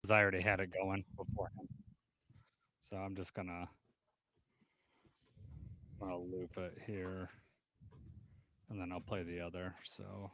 I already had it going beforehand. So I'm just gonna loop it here, and then I'll play the other. So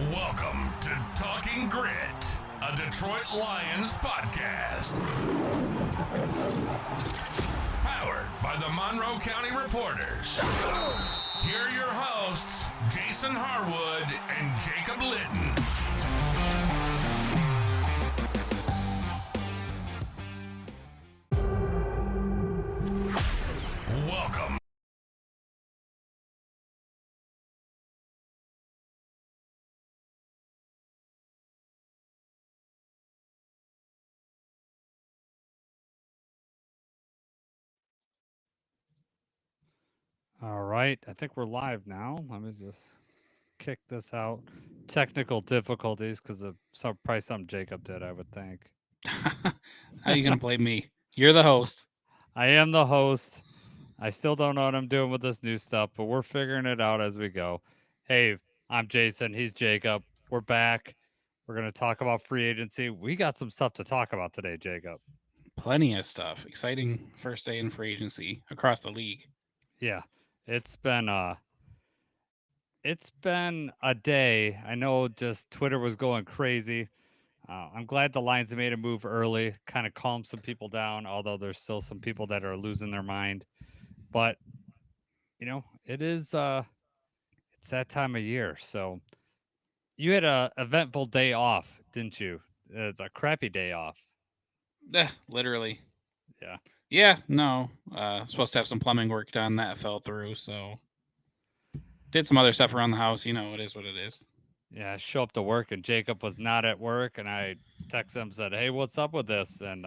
Welcome to Talking Grit, a Detroit Lions podcast. Powered by the Monroe County Reporters. Here are your hosts, Jason Harwood and Jacob Litton. Welcome. all right, I think we're live now. Let me just kick this out. Technical difficulties because of probably something Jacob did, I would think. How are you going to blame me? You're the host. I am the host. I still don't know what I'm doing with this new stuff, but we're figuring it out as we go. Hey, I'm Jason. He's Jacob. We're back. We're going to talk about free agency. We got some stuff to talk about today, Jacob. Plenty of stuff. Exciting first day in free agency across the league. Yeah. It's been a day. I know just Twitter was going crazy. I'm glad the Lions made a move early, kind of calmed some people down, although there's still some people that are losing their mind. But, it's that time of year. So you had a eventful day off, didn't you? It's a crappy day off. Literally. Yeah. Yeah, no. Supposed to have some plumbing work done. That fell through. So did some other stuff around the house. You know, it is what it is. Yeah. I show up to work and Jacob was not at work. And I texted him, said, "Hey, what's up with this?" And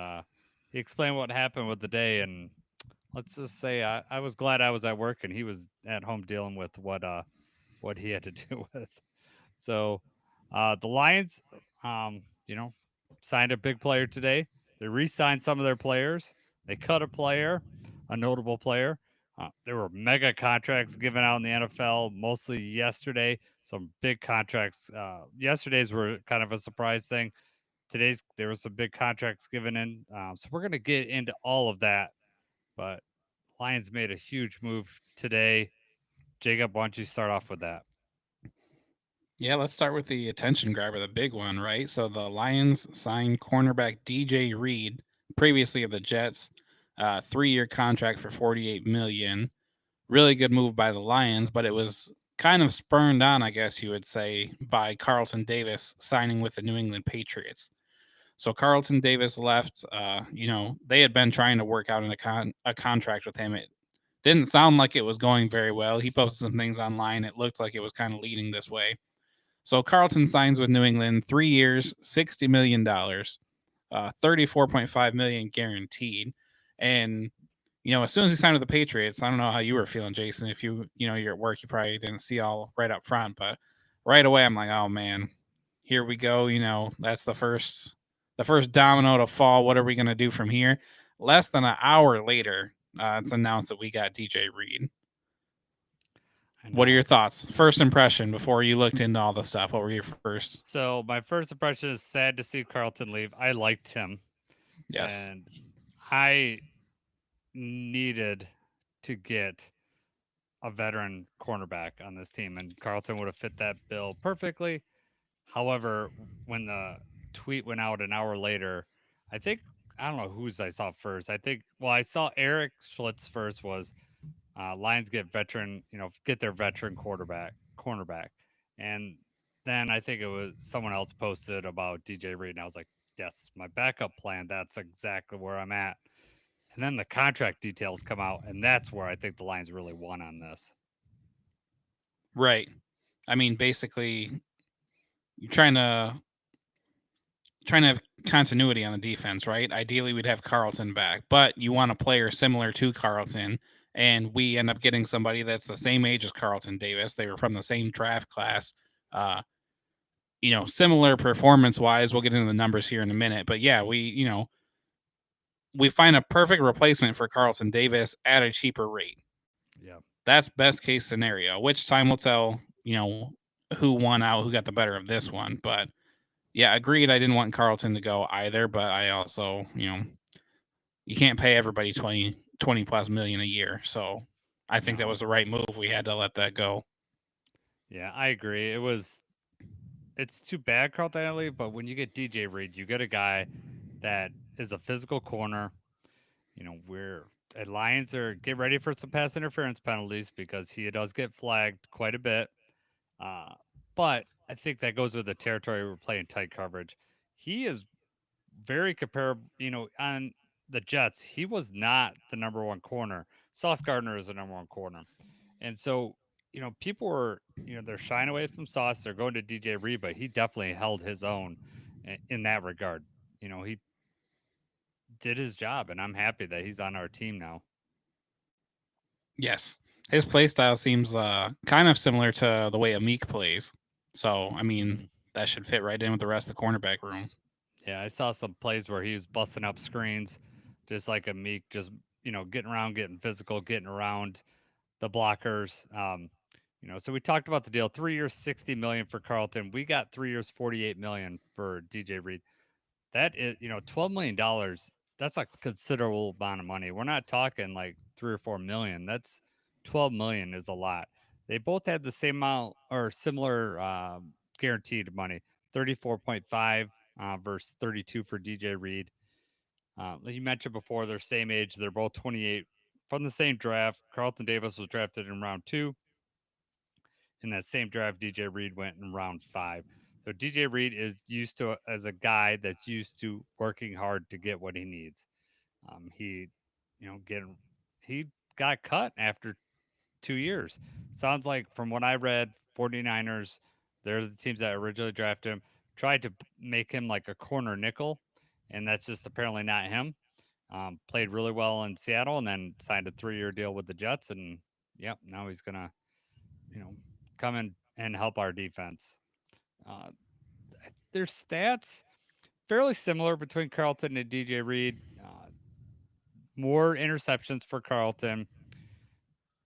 he explained what happened with the day. And let's just say I was glad I was at work and he was at home dealing with what he had to deal with. So the Lions, you know, signed a big player today. They re-signed some of their players. They cut a player, a notable player. There were mega contracts given out in the NFL, mostly yesterday. Some big contracts. Yesterday's were kind of a surprise thing. Today's there was some big contracts given in. So we're gonna get into all of that. But Lions made a huge move today. Jacob, why don't you start off with that? Yeah, let's start with the attention grabber, the big one, right? So the Lions signed cornerback DJ Reed, previously of the Jets, 3-year contract for $48 million. Really good move by the Lions, but it was kind of spurned on, I guess you would say, by Carlton Davis signing with the New England Patriots. So Carlton Davis left. They had been trying to work out a contract with him. It didn't sound like it was going very well. He posted some things online. It looked like it was kind of leading this way. So Carlton signs with New England, 3 years, $60 million, 34.5 million guaranteed, and as soon as he signed with the Patriots, I don't know how you were feeling, Jason. If you're at work, you probably didn't see all right up front, but right away, I'm like, oh man, here we go. That's the first domino to fall. What are we gonna do from here? Less than an hour later, it's announced that we got DJ Reed. I What are your know. thoughts? First impression before you looked into all the stuff. What were your first? So my first impression is sad to see Carlton leave. I liked him, Yes. and I needed to get a veteran cornerback on this team, and Carlton would have fit that bill perfectly. However, when the tweet went out an hour later, I think I don't know whose I saw first. I think well, I saw Eric Schlitz first was Lions get veteran, get their veteran quarterback cornerback, and then I think it was someone else posted about DJ Reed, and I was like, that's my backup plan. That's exactly where I'm at. And then the contract details come out, and that's where I think the Lions really won on this. Right. I mean, basically, you're trying to have continuity on the defense, right? Ideally, we'd have Carlton back, but you want a player similar to Carlton, and we end up getting somebody that's the same age as Carlton Davis. They were from the same draft class. Uh, similar performance wise. We'll get into the numbers here in a minute, but yeah, we find a perfect replacement for Carlton Davis at a cheaper rate. Yeah. That's best case scenario. Which time will tell, who won out, who got the better of this one. But yeah, agreed. I didn't want Carlton to go either, but I also, you can't pay everybody 20 plus million a year. So I think that No. was the right move. We had to let that go. Yeah, I agree. It's too bad Carlton had to leave, but when you get DJ Reed, you get a guy that is a physical corner. We're at Lions are get ready for some pass interference penalties because he does get flagged quite a bit. Uh, but I think that goes with the territory we're playing tight coverage. He is very comparable. On the Jets, he was not the number one corner. Sauce Gardner is the number one corner, and so people were they're shying away from Sauce. They're going to DJ Reed, but he definitely held his own in that regard. He did his job, and I'm happy that he's on our team now. Yes. His play style seems kind of similar to the way Amik plays. So, I mean, Mhm. that should fit right in with the rest of the cornerback room. Yeah, I saw some plays where he was busting up screens, just like a Meek, just getting around, getting physical, getting around the blockers. So we talked about the deal: 3 years, 60 million for Carlton. We got 3 years, 48 million for DJ Reed. That is, $12 million. That's a considerable amount of money. We're not talking like 3 or 4 million. That's 12 million is a lot. They both had the same amount or similar guaranteed money, 34.5 versus 32 for DJ Reed. Like you mentioned before, they're same age. They're both 28 from the same draft. Carlton Davis was drafted in round two. In that same draft, DJ Reed went in round five. So DJ Reed is used to as a guy that's used to working hard to get what he needs. He, getting he got cut after 2 years. Sounds like from what I read, 49ers, they're the teams that originally drafted him, tried to make him like a corner nickel, and that's just apparently not him. Played really well in Seattle and then signed a 3 year deal with the Jets. And yep, now he's going to, you know, come in and help our defense. Uh, their stats fairly similar between Carlton and DJ Reed. More interceptions for Carlton.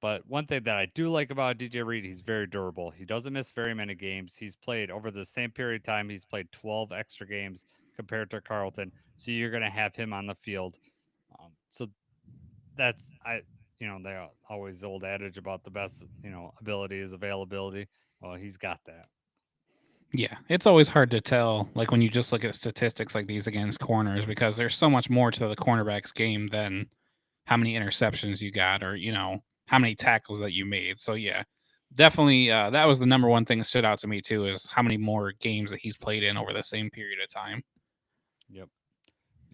But one thing that I do like about DJ Reed, he's very durable. He doesn't miss very many games. He's played over the same period of time, he's played 12 extra games compared to Carlton. So you're going to have him on the field. So that's they always the old adage about the best ability is availability. Well, he's got that. Yeah, it's always hard to tell, like when you just look at statistics like these against corners, because there's so much more to the cornerback's game than how many interceptions you got or, how many tackles that you made. So, yeah, definitely that was the number one thing that stood out to me, too, is how many more games that he's played in over the same period of time. Yep.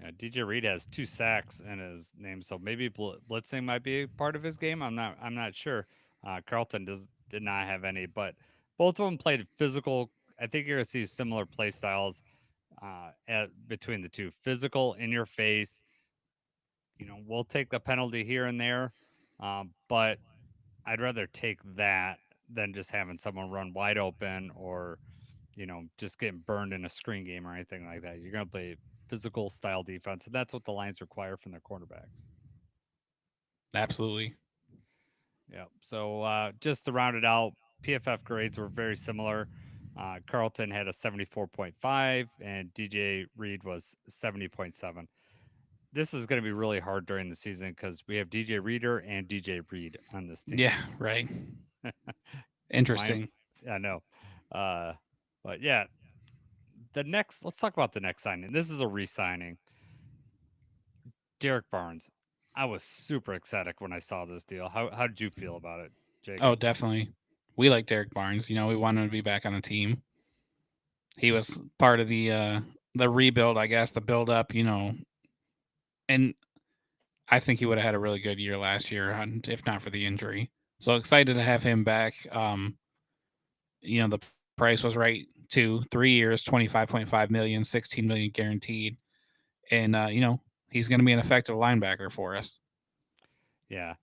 Yeah, DJ Reed has 2 sacks in his name, so maybe blitzing might be part of his game. I'm not sure. Carlton did not have any, but both of them played physical. I think you're gonna see similar play styles between the two. Physical in your face. We'll take the penalty here and there, but I'd rather take that than just having someone run wide open or just getting burned in a screen game or anything like that. You're going to play physical style defense, and that's what the Lions require from their cornerbacks. Absolutely. Yeah. So just to round it out, PFF grades were very similar. Carlton had a 74.5 and DJ Reed was 70.7. This is going to be really hard during the season because we have DJ Reader and DJ Reed on this team. Yeah, right. Mine, Interesting. I know. Uh, but yeah, let's talk about the next signing. This is a re signing. Derek Barnes. I was super ecstatic when I saw this deal. How did you feel about it, Oh, Jacob? definitely. We like Derek Barnes. We want him to be back on the team. He was part of the rebuild, I guess, the build up, and I think he would have had a really good year last year, if not for the injury. So excited to have him back. The price was right too. 3 years, 25.5 million, 16 million guaranteed, and he's going to be an effective linebacker for us. Yeah,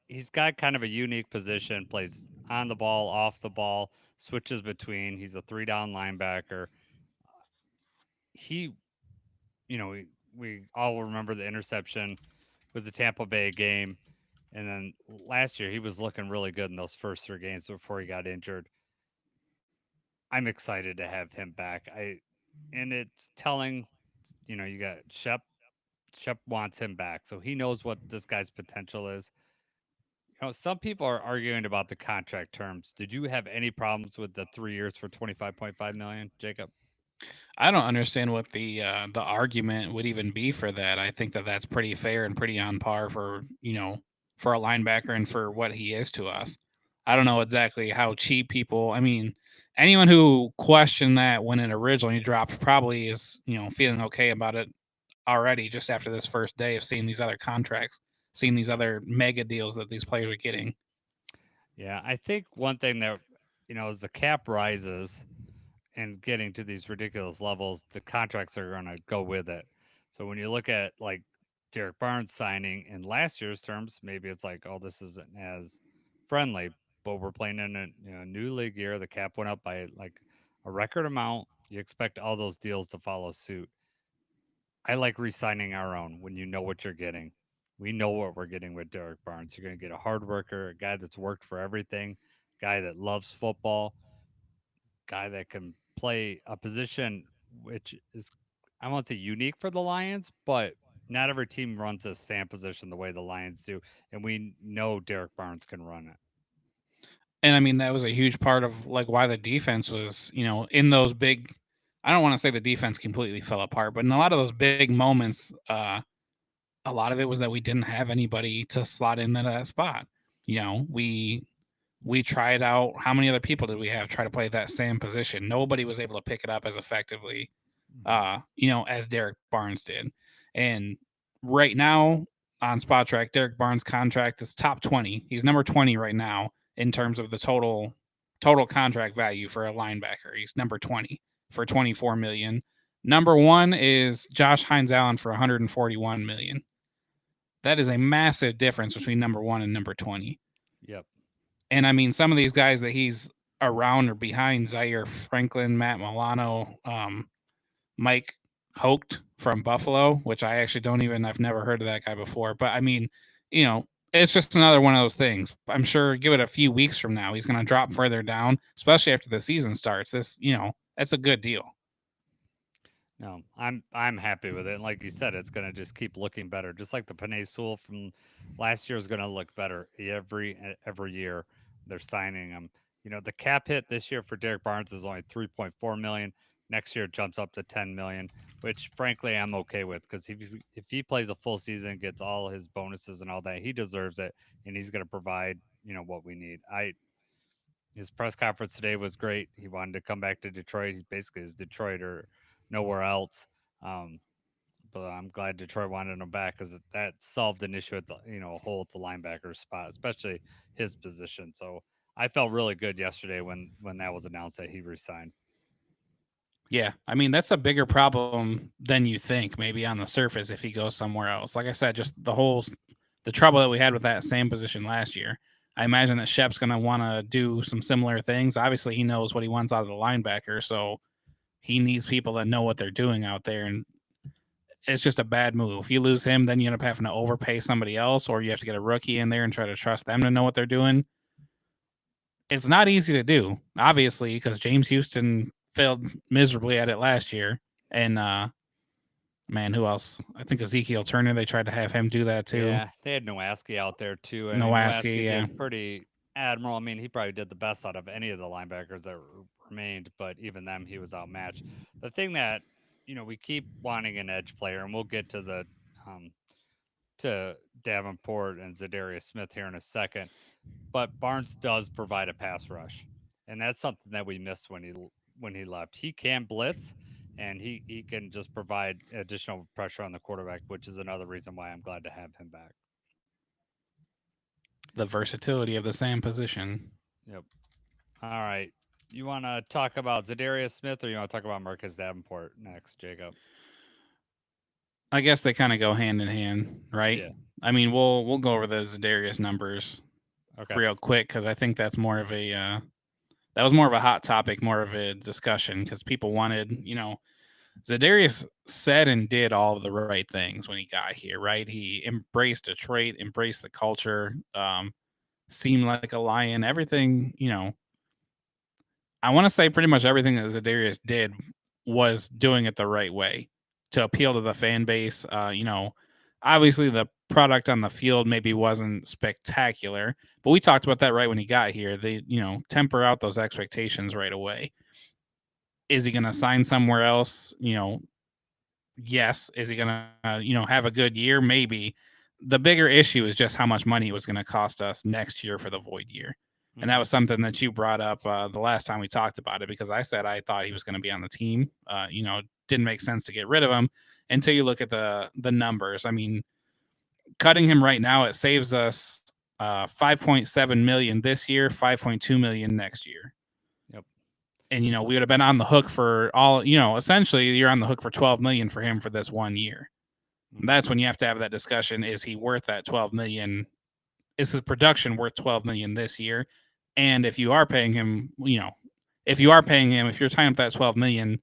he's got kind of a unique position, plays on the ball, off the ball, switches between. He's a three down linebacker. He, we all remember the interception with the Tampa Bay game. And then last year, he was looking really good in those first three games before he got injured. I'm excited to have him back. And it's telling, you got Shep. Shep wants him back, so he knows what this guy's potential is. Some people are arguing about the contract terms. Did you have any problems with the 3 years for 25.5 million, Jacob? I don't understand what the argument would even be for that. I think that that's pretty fair and pretty on par for for a linebacker and for what he is to us. I don't know exactly how cheap people. I mean, anyone who questioned that when it originally dropped probably is feeling okay about it already just after this first day of seeing these other contracts, seeing these other mega deals that these players are getting. Yeah, I think one thing that as the cap rises and getting to these ridiculous levels, the contracts are going to go with it. So when you look at like Derek Barnes signing in last year's terms, maybe it's like, oh, this isn't as friendly. But we're playing in a new league year. The cap went up by like a record amount. You expect all those deals to follow suit. I like re-signing our own when you know what you're getting. We know what we're getting with Derek Barnes. You're going to get a hard worker, a guy that's worked for everything, guy that loves football, guy that can play a position which is, I won't say unique for the Lions, but not every team runs a same position the way the Lions do, and we know Derek Barnes can run it. And I mean, that was a huge part of like why the defense was, in those big. I don't want to say the defense completely fell apart, but in a lot of those big moments, a lot of it was that we didn't have anybody to slot in that spot. We tried out. How many other people did we have try to play that same position? Nobody was able to pick it up as effectively, Mhm. as Derek Barnes did. And right now on Spot Track, Derek Barnes' contract is top 20. He's number 20 right now in terms of the total contract value for a linebacker. He's number 20 for 24 million. Number one is Josh Hines Allen for 141 million. That is a massive difference between number one and number 20. Yep. And I mean, some of these guys that he's around or behind Zaire Franklin, Matt Milano, Mike Hoke from Buffalo, which I actually I've never heard of that guy before. But I mean, it's just another one of those things. I'm sure give it a few weeks from now, he's going to drop further down, especially after the season starts. That's a good deal. No, I'm happy with it. And like you said, it's gonna just keep looking better. Just like the Panay Sewell from last year is gonna look better every year. They're signing him. The cap hit this year for Derek Barnes is only 3.4 million. Next year it jumps up to 10 million, which frankly I'm okay with because if he plays a full season, gets all his bonuses and all that, he deserves it, and he's gonna provide what we need. I His press conference today was great. He wanted to come back to Detroit. He basically is Detroit or nowhere else. Um, but I'm glad Detroit wanted him back because that solved an issue at the a hole at the linebacker spot, especially his position. So I felt really good yesterday when that was announced that he resigned. Yeah, I mean that's a bigger problem than you think. Maybe on the surface, if he goes somewhere else. Like I said, just the trouble that we had with that same position last year. I imagine that Shep's going to want to do some similar things. Obviously, he knows what he wants out of the linebacker, so he needs people that know what they're doing out there. And it's just a bad move. If you lose him, then you end up having to overpay somebody else, or you have to get a rookie in there and try to trust them to know what they're doing. It's not easy to do, obviously, because James Houston failed miserably at it last year. And man, who else? I think Ezekiel Turner. They tried to have him do that too. Yeah, they had Nowaski out there too. I mean, Nowaski, Nowaski yeah. did pretty admirable. I mean, he probably did the best out of any of the linebackers that remained, but even them, he was outmatched. The thing that we keep wanting an edge player, and we'll get um, to Davenport and Zedarius Smith here in a second. But Barnes does provide a pass rush, and that's something that we missed when he left. He can blitz, and he can just provide additional pressure on the quarterback, which is another reason why I'm glad to have him back. The versatility of the same position. Yep. All right. You want to talk about Zedarius Smith, or you want to talk about Marcus Davenport next, Jacob? I guess they kind of go hand in hand, right? Yeah. I mean, we'll go over the Zedarius numbers Okay. real quick because I think that's more of a that was more of a hot topic, more of a discussion because people wanted, Zedarius said and did all of the right things when he got here, right? He embraced Detroit, embraced the culture, seemed like a lion. Everything, I want to say pretty much everything that Zedarius did was doing it the right way to appeal to the fan base. Obviously the product on the field maybe wasn't spectacular, but we talked about that right when he got here. They, temper out those expectations right away. Is he going to sign somewhere else? Yes. Is he going to, have a good year? Maybe. The bigger issue is just how much money it was going to cost us next year for the void year. And that Hmm. was something that you brought up the last time we talked about it because I said I thought he was going to be on the team. Didn't make sense to get rid of him until you look at the numbers. I mean, cutting him right now it saves us 5.7 million this year, 5.2 million next year. Yep. And we would have been on the hook for all. Essentially, you're on the hook for 12 million for him for this 1 year. Hmm. That's when you have to have that discussion: is he worth that 12 million? Is his production worth 12 million this year? And if you are paying him, if you're tying up that 12 million,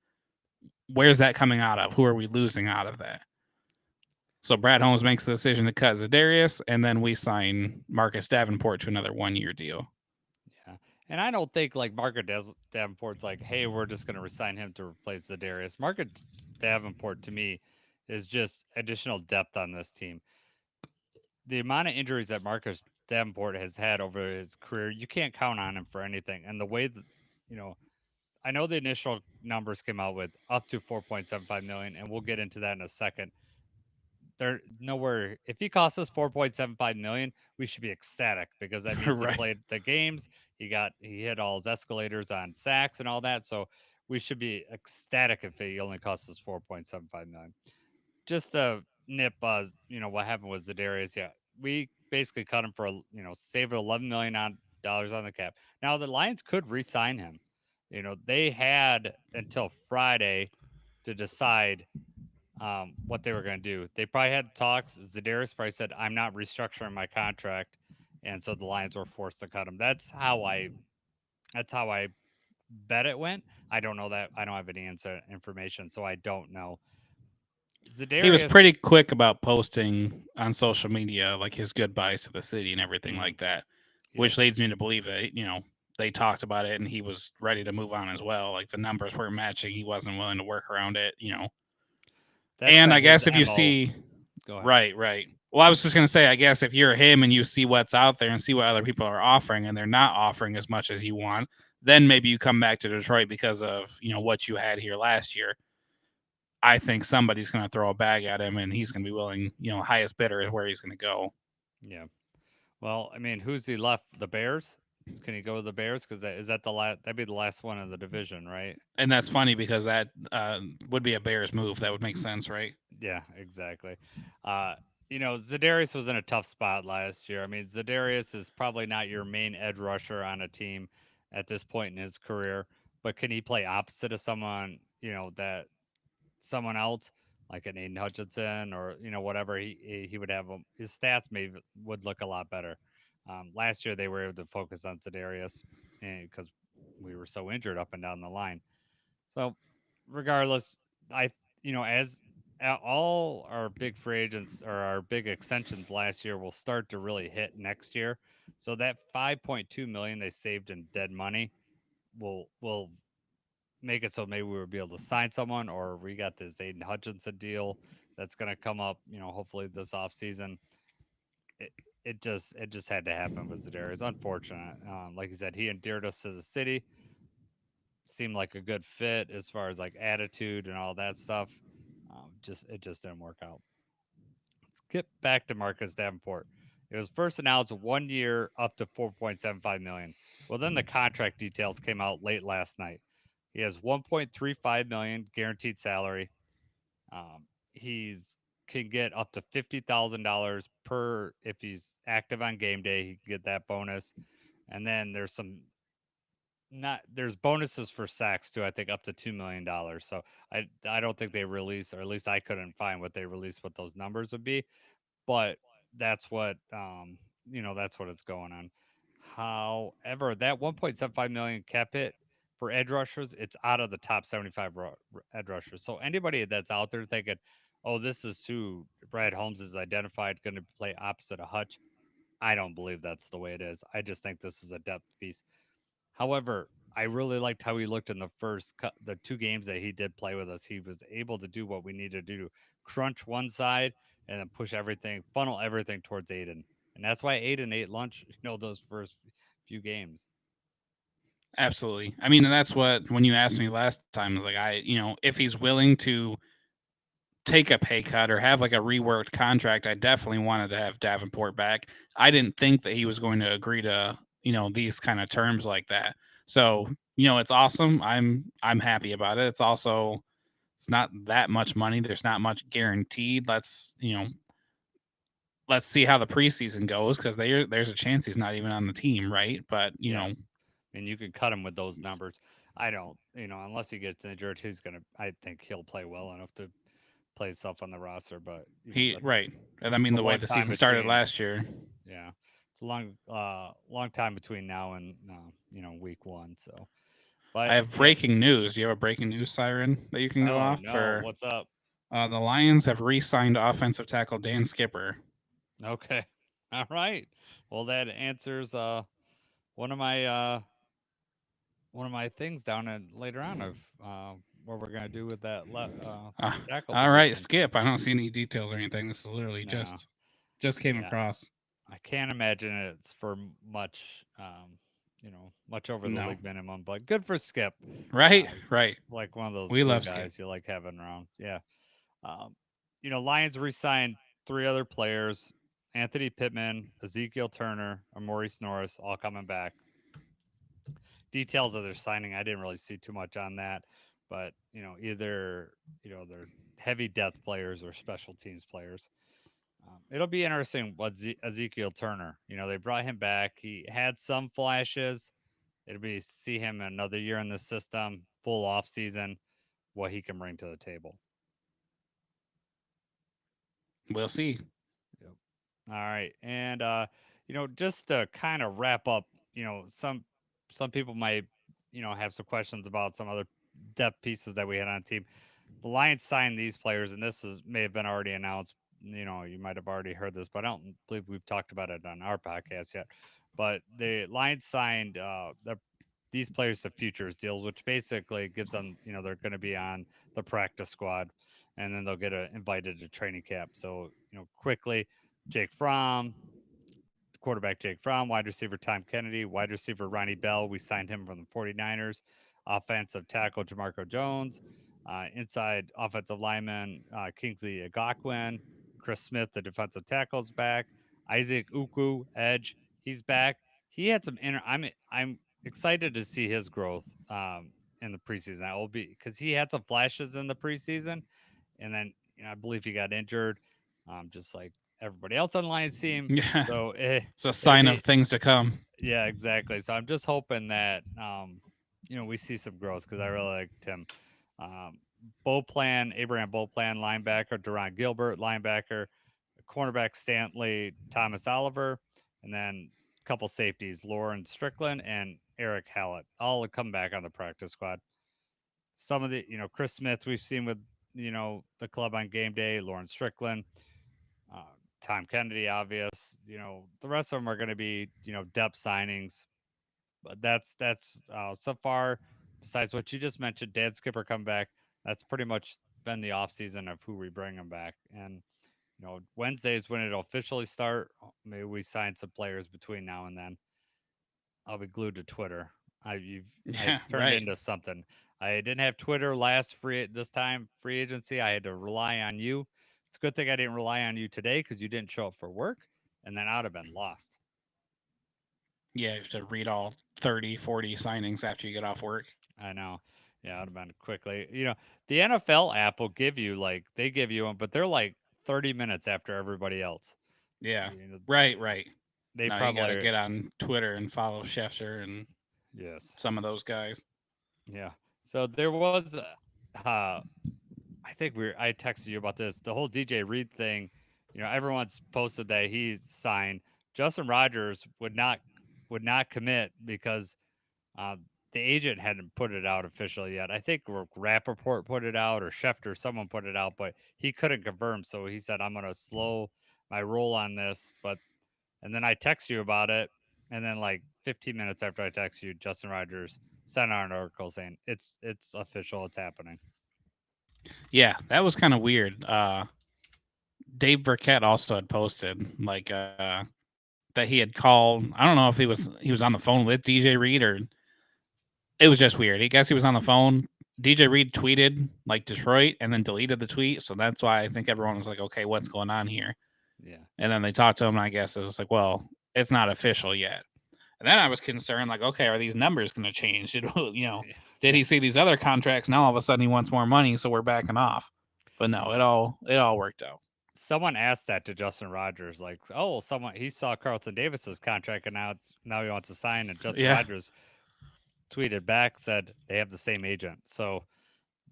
where's that coming out of? Who are we losing out of that? So Brad Holmes makes the decision to cut Zedarius, and then we sign Marcus Davenport to another 1 year deal. Yeah. And I don't think like Margaret Davenport's like, hey, we're just going to resign him to replace Zedarius. Margaret Davenport to me is just additional depth on this team. The amount of injuries that Marcus Davenport has had over his career, you can't count on him for anything. And the way that, you know, I know the initial numbers came out with up to 4.75 million, and we'll get into that in a second. They're nowhere. If he costs us 4.75 million, we should be ecstatic because that means he Right. played the games. He hit all his escalators on sacks and all that. So we should be ecstatic if he only costs us 4.75 million. Just to nip, what happened with Zedarius? Yeah, we basically cut him for saved 11 million dollars on the cap. Now the Lions could re-sign him. They had until Friday to decide what they were going to do. They probably had talks. Zedarius probably said, "I'm not restructuring my contract," and so the Lions were forced to cut him. That's how I bet it went. I don't know that. I don't have any answer information, so I don't know. He was Zedarius. pretty quick about posting on social media like his goodbyes to the city and everything Mhm, like that, yeah, which leads me to believe that they talked about it and he was ready to move on as well. Like the numbers weren't matching, he wasn't willing to work around it. that's And been I his guess if you mo. see, Go ahead. right, right. Well, I was just gonna say, I guess if you're him and you see what's out there and see what other people are offering and they're not offering as much as you want, then maybe you come back to Detroit because of what you had here last year. I think somebody's going to throw a bag at him, and he's going to be willing. Highest bidder is where he's going to go. Yeah. Well, I mean, who's he left? The Bears? Can he go to the Bears? Because is that the last? That'd be the last one in the division, right? And that's funny because that would be a Bears move. That would make sense, right? Yeah, exactly. Uh, Zedarius was in a tough spot last year. I mean, Zedarius is probably not your main edge rusher on a team at this point in his career, but can he play opposite of someone, that someone else like an Aiden Hutchinson or whatever he would have his stats maybe would look a lot better. Last year they were able to focus on Zedarius and because we were so injured up and down the line. So regardless, I as all our big free agents or our big extensions last year will start to really hit next year. So that 5.2 million they saved in dead money will make it so maybe we will be able to sign someone, or we got this Aiden Hutchinson deal that's going to come up, hopefully this off season. It, it just had to happen with Zedarius. Unfortunate. Like you said, he endeared us to the city. Seemed like a good fit as far as like attitude and all that stuff. Just it just didn't work out. Let's get back to Marcus Davenport. It was first announced 1 year up to 4.75 million. Well, then the contract details came out late last night. He has 1.35 million guaranteed salary. He's can get up to $50,000 per if he's active on game day. He can get that bonus, and then there's some not there's bonuses for sacks too. I think up to $2 million. So I don't think they release, or at least I couldn't find what they released what those numbers would be, but that's what that's what it's going on. However, that 1.75 million cap hit for edge rushers, it's out of the top 75 edge rushers. So anybody that's out there thinking, "Oh, this is too Brad Holmes is identified going to play opposite of Hutch," I don't believe that's the way it is. I just think this is a depth piece. However, I really liked how he looked in the two games that he did play with us. He was able to do what we needed to do: crunch one side and then push everything, funnel everything towards Aiden. And that's why Aiden ate lunch, those first few games. Absolutely. I mean, and that's what when you asked me last time, is like if he's willing to take a pay cut or have like a reworked contract, I definitely wanted to have Davenport back. I didn't think that he was going to agree to, these kind of terms like that. So, it's awesome. I'm happy about it. It's also it's not that much money. There's not much guaranteed. Let's see how the preseason goes because there's a chance he's not even on the team, right? But Yeah. And you can cut him with those numbers. I don't, unless he gets injured, I think he'll play well enough to play himself on the roster. But, he that's right. And I mean a the way long the time season started between. last year. Yeah. It's a long time between now and, week one. So, I but have yeah. breaking news. Do you have a breaking news siren that you can go Oh off no, for? what's up? The Lions have re-signed offensive tackle Dan Skipper. Okay. All right. Well, that answers one of my uh one of my things down at later on of what we're gonna do with that Uh, tackle all right, position. Skip. I don't see any details or anything. This is literally No. just came Yeah. across. I can't imagine it's for much over the No, league minimum, but good for Skip. right, He's right. like one of those We glue love Skip. guys you like having around. Yeah. Um, Lions re-signed three other players: Anthony Pittman, Ezekiel Turner, and Maurice Norris, all coming back. Details of their signing, I didn't really see too much on that, but either they're heavy depth players or special teams players. It'll be interesting what Ezekiel Turner. They brought him back. He had some flashes. It'll be see him another year in the system, full off season, what he can bring to the table. We'll see. Yep. All right, and just to kind of wrap up, some people might have some questions about some other depth pieces that we had on the team. The Lions signed these players, and this is may have been already announced. You might have already heard this, but I don't believe we've talked about it on our podcast yet. But the Lions signed these players to futures deals, which basically gives them, they're going to be on the practice squad, and then they'll get invited to training camp. So, quickly, Jake Fromm, quarterback Jake Fromm, wide receiver Tom Kennedy, wide receiver Ronnie Bell. We signed him from the 49ers. Offensive tackle Jamarco Jones, inside offensive lineman Kingsley Agakwen, Chris Smith, the defensive tackle's back. Isaac Uku, edge, he's back. He had some inner. I'm excited to see his growth in the preseason. That will be because he had some flashes in the preseason, and then I believe he got injured, just like everybody else on the Lions team. Yeah, So it's a it'll sign of be things to come. yeah, exactly. So I'm just hoping that we see some growth because I really liked him. Um, Abraham Bowplan, linebacker, Duron Gilbert, linebacker, cornerback Stanley Thomas Oliver, and then a couple safeties, Lauren Strickland and Eric Hallett. All will come back on the practice squad. Some of the, Chris Smith we've seen with the club on game day, Lawrence Strickland, uh, Tom Kennedy, obvious. The rest of them are going to be, depth signings. But that's so far. Besides what you just mentioned, Dan Skipper come back. That's pretty much been the off season of who we bring them back. And Wednesday is when it'll officially start. Maybe we sign some players between now and then. I'll be glued to Twitter. I've Yeah, turned right. into something. I didn't have Twitter last this time free agency. I had to rely on you. It's a good thing I didn't rely on you today because you didn't show up for work, and then I'd have been lost. Yeah, you have to read all 30, 40 signings after you get off work. I know. Yeah, I'd have been quickly. The NFL app will give you they give you them, but they're like 30 minutes after everybody else. Yeah, You know, right, right. they No, you got to probably get on Twitter and follow Schefter and yes. some of those guys. Yeah. So there was, I think I texted you about this. The whole DJ Reed thing. Everyone's posted that he's signed. Justin Rogers would not commit because uh, the agent hadn't put it out officially yet. I think Rappaport put it out or Schefter, someone put it out, but he couldn't confirm. So he said, "I'm going to slow my roll on this." And then I text you about it, and then like 15 minutes after I text you, Justin Rogers sent out an article saying it's official, it's happening. Yeah, that was kind of weird. Dave Burkett also had posted that he had called. I don't know if he was on the phone with DJ Reed or it was just weird. I guess he was on the phone. DJ Reed tweeted like Detroit and then deleted the tweet, so that's why I think everyone was like, "Okay, what's going on here?" Yeah. And then they talked to him, and I guess it was like, "Well, it's not official yet." And then I was concerned, like, okay, are these numbers going to change? Did Yeah. he see these other contracts? Now all of a sudden he wants more money, so we're backing off. But no, it all worked out. Someone asked that to Justin Rogers, like, oh, someone he saw Carlton Davis's contract and now he wants to sign, and Justin Yeah, Rogers tweeted back said they have the same agent. So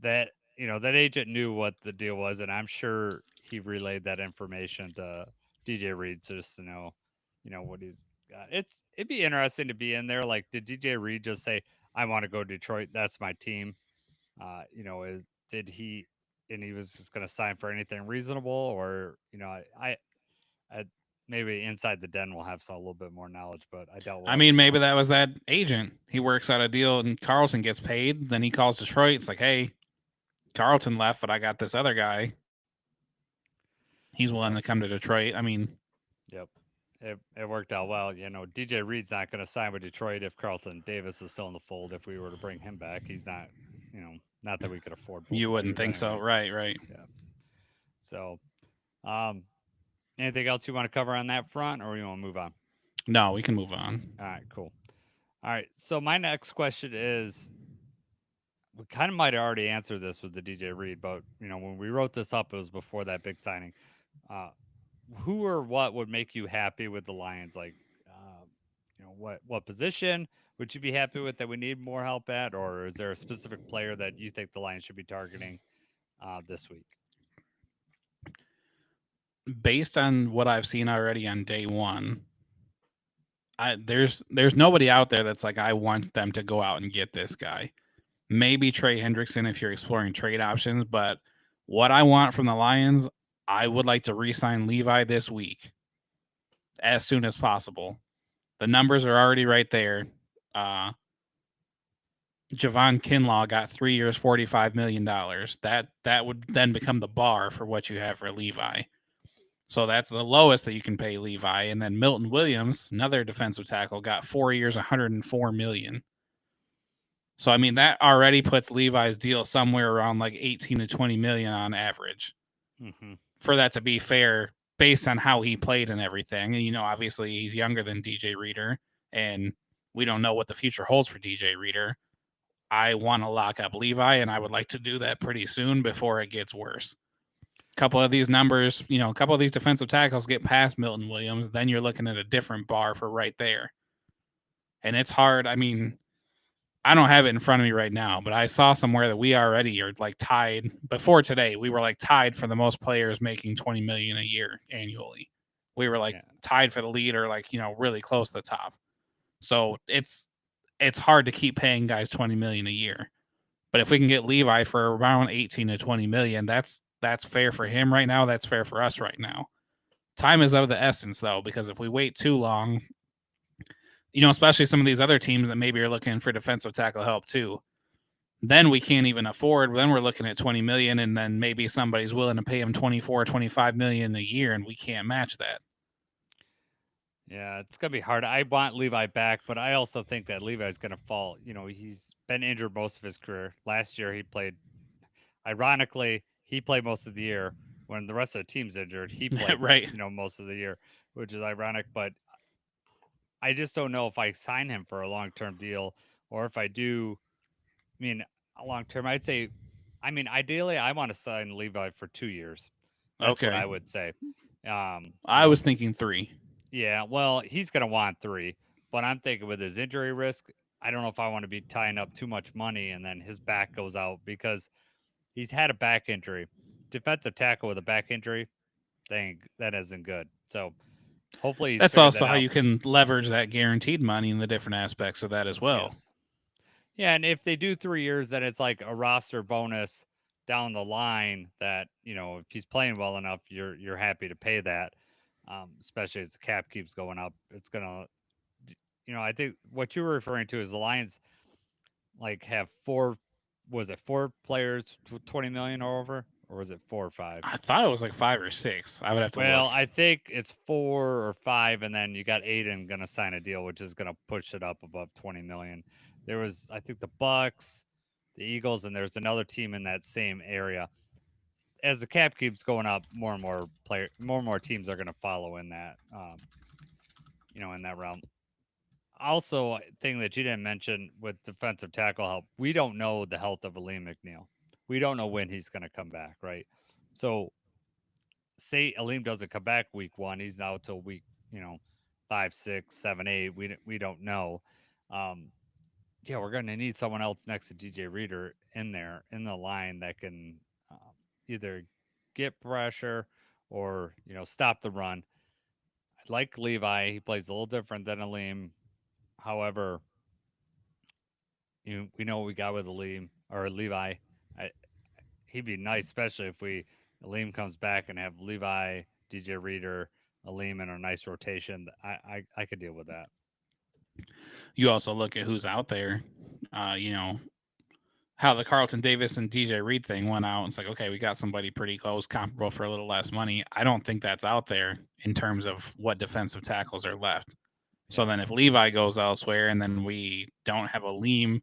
that that agent knew what the deal was, and I'm sure he relayed that information to DJ Reed just to know, what he's got. It'd be interesting to be in there. Like, did DJ Reed just say, "I want to go to Detroit. That's my team." Is did he and he was just going to sign for anything reasonable, or I maybe inside the den we'll have some a little bit more knowledge, but I doubt we'll I ever mean maybe know. that was that agent. He works out a deal and Carlton gets paid. Then he calls Detroit. It's like, hey, Carlton left, but I got this other guy. He's willing Yep. to come to Detroit. I mean, Yep. It worked out well. DJ Reed's not going to sign with Detroit if Carlton Davis is still in the fold. If we were to bring him back, he's not. Not that we could afford both you of wouldn't these, think so, anyways. right? Right. Yeah. So, um, anything else you want to cover on that front, or you want to move on? No, we can move on. All right. Cool. All right. So my next question is, we kind of might have already answered this with the DJ Reed, but when we wrote this up, it was before that big signing. Uh, who or what would make you happy with the Lions? Like, what position would you be happy with that we need more help at, or is there a specific player that you think the Lions should be targeting this week? Based on what I've seen already on day one, there's nobody out there that's like I want them to go out and get this guy. Maybe Trey Hendrickson if you're exploring trade options, but what I want from the Lions, I would like to re-sign Levi this week as soon as possible. The numbers are already right there. Uh, Javon Kinlaw got 3 years, $45 million. That would then become the bar for what you have for Levi. So that's the lowest that you can pay Levi. And then Milton Williams, another defensive tackle, got 4 years, $104 million. So I mean that already puts Levi's deal somewhere around like 18 to 20 million on average. Mm-hmm. For that to be fair, based on how he played and everything. And obviously he's younger than DJ Reader, and we don't know what the future holds for DJ Reader. I want to lock up Levi, and I would like to do that pretty soon before it gets worse. A couple of these numbers, a couple of these defensive tackles get past Milton Williams, then you're looking at a different bar for right there. And it's hard. I mean, I don't have it in front of me right now, but I saw somewhere that we already are like tied before today. We were like tied for the most players making 20 million a year annually. We were like Yeah. tied for the lead or like, really close to the top. So it's hard to keep paying guys 20 million a year. But if we can get Levi for around 18 to 20 million, that's fair for him right now. That's fair for us right now. Time is of the essence though, because if we wait too long, especially some of these other teams that maybe are looking for defensive tackle help too, then we can't even afford. Then we're looking at 20 million, and then maybe somebody's willing to pay him 24, 25 million a year, and we can't match that. Yeah, it's gonna be hard. I want Levi back, but I also think that Levi's gonna fall. He's been injured most of his career. Last year, he played. Ironically, he played most of the year when the rest of the team's injured. He played, Right. most of the year, which is ironic. But I just don't know if I sign him for a long-term deal or if I do. I mean, a long-term. I'd say. I mean, ideally, I want to sign Levi for 2 years. That's what Okay. I would say. I was thinking 3. Yeah, well, he's going to want 3, but I'm thinking with his injury risk, I don't know if I want to be tying up too much money and then his back goes out because he's had a back injury. Defensive tackle with a back injury, thing that isn't good. So hopefully he's That's figured also that how out. you can leverage that guaranteed money in the different aspects of that as well. Yes. Yeah, and if they do 3 years, then it's like a roster bonus down the line that if he's playing well enough, you're happy to pay that. Especially as the cap keeps going up, it's gonna. I think what you were referring to is the Lions like have four. Was it 4 players, 20 million or over, or was it 4 or 5? I thought it was like 5 or 6. I would have to look. Well, I think it's 4 or 5, and then you got Aiden gonna sign a deal, which is gonna push it up above 20 million. There was, I think, the Bucks, the Eagles, and there's another team in that same area. As the cap keeps going up, more and more teams are gonna follow in that, in that realm. Also, thing that you didn't mention with defensive tackle help, we don't know the health of Aleem McNeil. We don't know when he's gonna come back, right? So say Aleem doesn't come back week 1, he's out till week, 5, 6, 7, 8. We don't know. Um, yeah, we're gonna need someone else next to DJ Reader in there in the line that can either get pressure or stop the run. I like Levi. He plays a little different than Aleem. However, we know what we got with Aleem or Levi. I, he'd be nice, especially if Aleem comes back and have Levi, DJ Reader, Aleem in a nice rotation. I could deal with that. You also look at who's out there. How the Carlton Davis and DJ Reed thing went out. It's like, okay, we got somebody pretty close, comparable for a little less money. I don't think that's out there in terms of what defensive tackles are left. So Yeah. then if Levi goes elsewhere and then we don't have a Leem,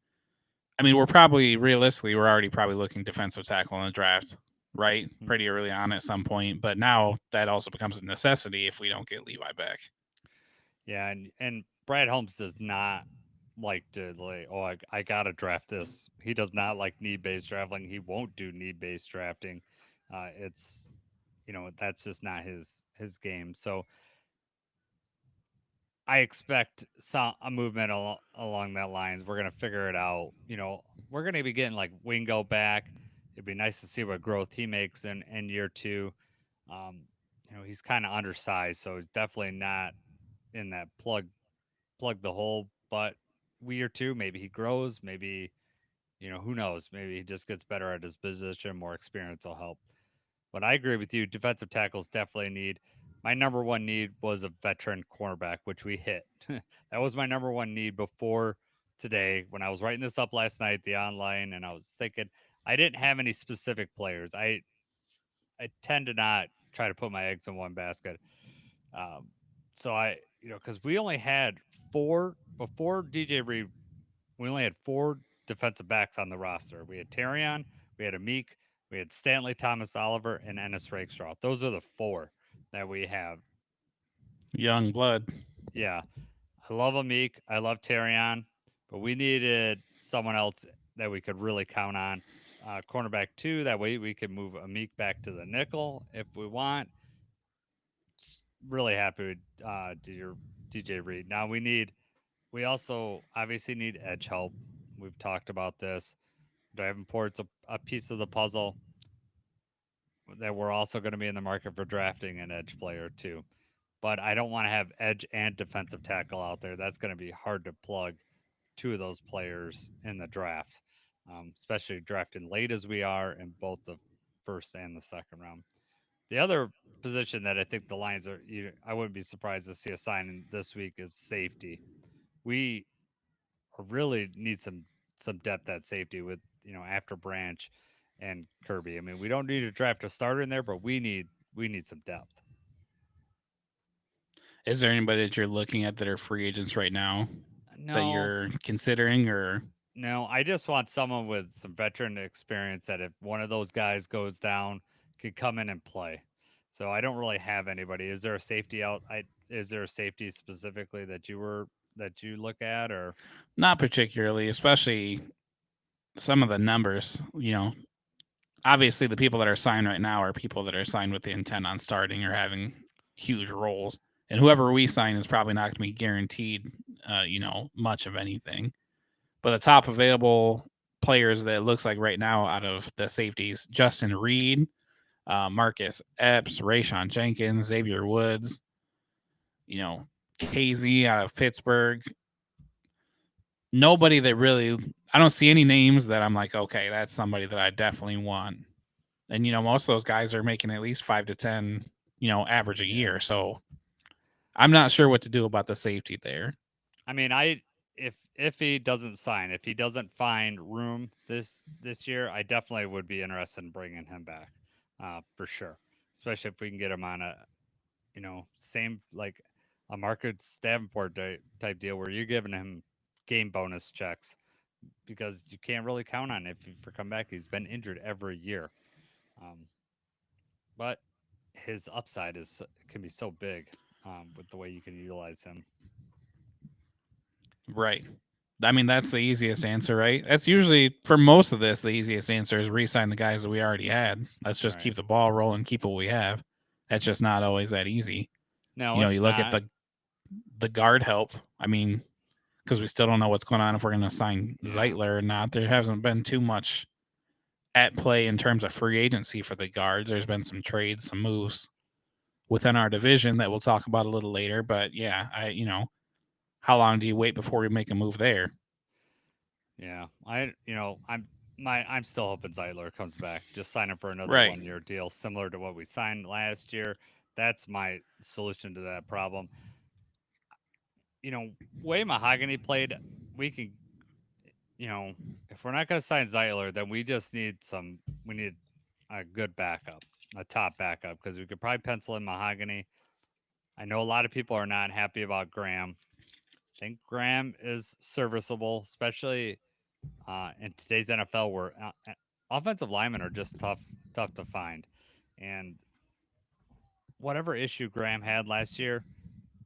I mean, we're already probably looking defensive tackle in the draft, right? Hmm. Pretty early on at some point. But now that also becomes a necessity if we don't get Levi back. Yeah, and Brad Holmes does not like to I gotta draft this. He does not like need based drafting. He won't do need based drafting. It's that's just not his game. So I expect a movement along that lines. We're gonna figure it out. We're gonna be getting like Wingo back. It'd be nice to see what growth he makes in year 2. Um, he's kind of undersized, so he's definitely not in that plug the hole. But year 2, maybe he grows. Maybe who knows? Maybe he just gets better at his position. More experience will help. But I agree with you. Defensive tackles definitely need. My number one need was a veteran cornerback, which we hit. That was my number one need before today. When I was writing this up last night, the online, and I was thinking I didn't have any specific players. I tend to not try to put my eggs in one basket. Um, so because we only had 4 before DJ Reed. We only had 4 defensive backs on the roster. We had Terrion, we had Amik, we had Stanley Thomas Oliver, and Ennis Rakestraw. Those are the 4 that we have. Young blood. Yeah, I love Amik. I love Terrion, but we needed someone else that we could really count on. Cornerback 2. That way we could move Amik back to the nickel if we want. Really happy with DJ Reed. Now we also obviously need edge help. We've talked about this. Davenport's a piece of the puzzle that we're also going to be in the market for drafting an edge player too. But I don't want to have edge and defensive tackle out there. That's going to be hard to plug 2 of those players in the draft. especially drafting late as we are in both the first and the second round. The other position that I think the Lions are, I wouldn't be surprised to see a signing this week is safety. We really need some depth at safety with after Branch and Kirby. I mean, we don't need to draft a starter in there, but we need some depth. Is there anybody that you're looking at that are free agents right now that No, you're considering, or no, I just want someone with some veteran experience that if one of those guys goes down, could come in and play. So I don't really have anybody. Is there a safety out? Is there a safety specifically that you look at or? not particularly, especially some of the numbers? Obviously the people that are signed right now are people that are signed with the intent on starting or having huge roles. And whoever we sign is probably not going to be guaranteed, much of anything. But the top available players that it looks like right now out of the safeties, Justin Reed, Marcus Epps, Rayshon Jenkins, Xavier Woods, KZ out of Pittsburgh. Nobody that really, I don't see any names that I'm like, okay, that's somebody that I definitely want. And, most of those guys are making at least 5 to 10, average a year. So I'm not sure what to do about the safety there. I mean, if he doesn't sign, if he doesn't find room this year, I definitely would be interested in bringing him back, for sure. Especially if we can get him on a, same like a Marcus Davenport type deal where you're giving him game bonus checks because you can't really count on if he for come back. He's been injured every year, um, but his upside can be so big with the way you can utilize him. Right. I mean, that's the easiest answer, right? That's usually, for most of this, the easiest answer is re-sign the guys that we already had. Let's just Right? keep the ball rolling, keep what we have. That's just not always that easy. No, it's You look at not. the guard help. I mean, because we still don't know what's going on if we're going to sign Yeah. Zeitler or not. There hasn't been too much at play in terms of free agency for the guards. There's been some trades, some moves within our division that we'll talk about a little later. But yeah, how long do you wait before we make a move there? Yeah, I'm still hoping Zeitler comes back. Just sign him for another Right. 1 year deal, similar to what we signed last year. That's my solution to that problem. You know, way Mahogany played, we can, if we're not going to sign Zeitler, then we need a good backup, a top backup, because we could probably pencil in Mahogany. I know a lot of people are not happy about Graham. I think Graham is serviceable, especially in today's NFL, where offensive linemen are just tough to find, and whatever issue Graham had last year,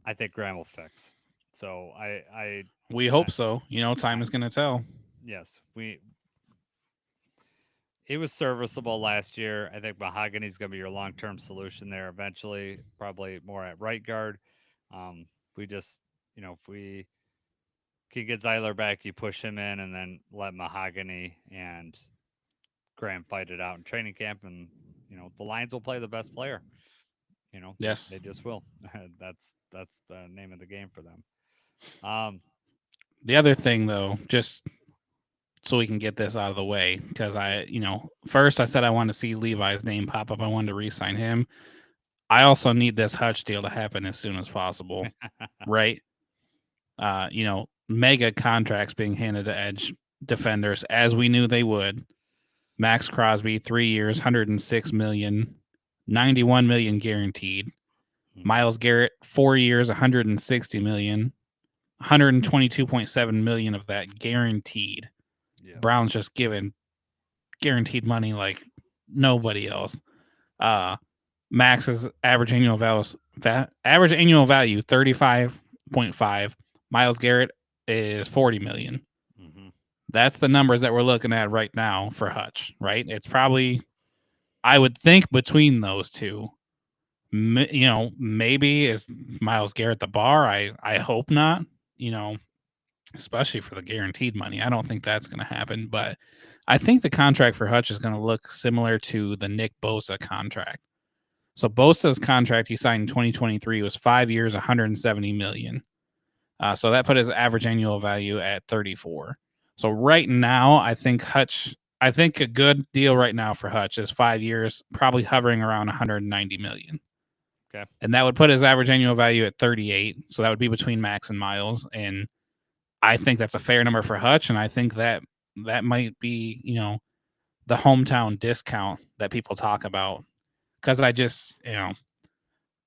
I think Graham will fix. So We I, hope so. Time I is going to tell. yes, he was serviceable last year. I think Mahogany's going to be your long term solution there eventually, probably more at right guard. We just, if we can get Zeiler back, you push him in and then let Mahogany and Graham fight it out in training camp, and the Lions will play the best player. They Yes. just will. That's the name of the game for them. Um, The other thing, though, just so we can get this out of the way, because first I said I wanted to see Levi's name pop up. I wanted to re-sign him. I also need this Hutch deal to happen as soon as possible, right? Mega contracts being handed to edge defenders as we knew they would. Max Crosby, 3 years, 106 million, 91 million guaranteed. Myles Garrett, 4 years, 160 million, 122.7 million of that guaranteed. yeah. Brown's just given guaranteed money like nobody else. Max's average annual value 35.5. Myles Garrett is 40 million. Mm-hmm. That's the numbers that we're looking at right now for Hutch, right? It's probably, I would think, between those two. Maybe is Myles Garrett the bar? I hope not, especially for the guaranteed money. I don't think that's going to happen, but I think the contract for Hutch is going to look similar to the Nick Bosa contract. So Bosa's contract he signed in 2023 was 5 years, 170 million. So that put his average annual value at 34. So right now, I think a good deal right now for Hutch is 5 years, probably hovering around 190 million, Okay. and that would put his average annual value at 38. So that would be between Max and Miles, and I think that's a fair number for Hutch, and I think that that might be the hometown discount that people talk about because I just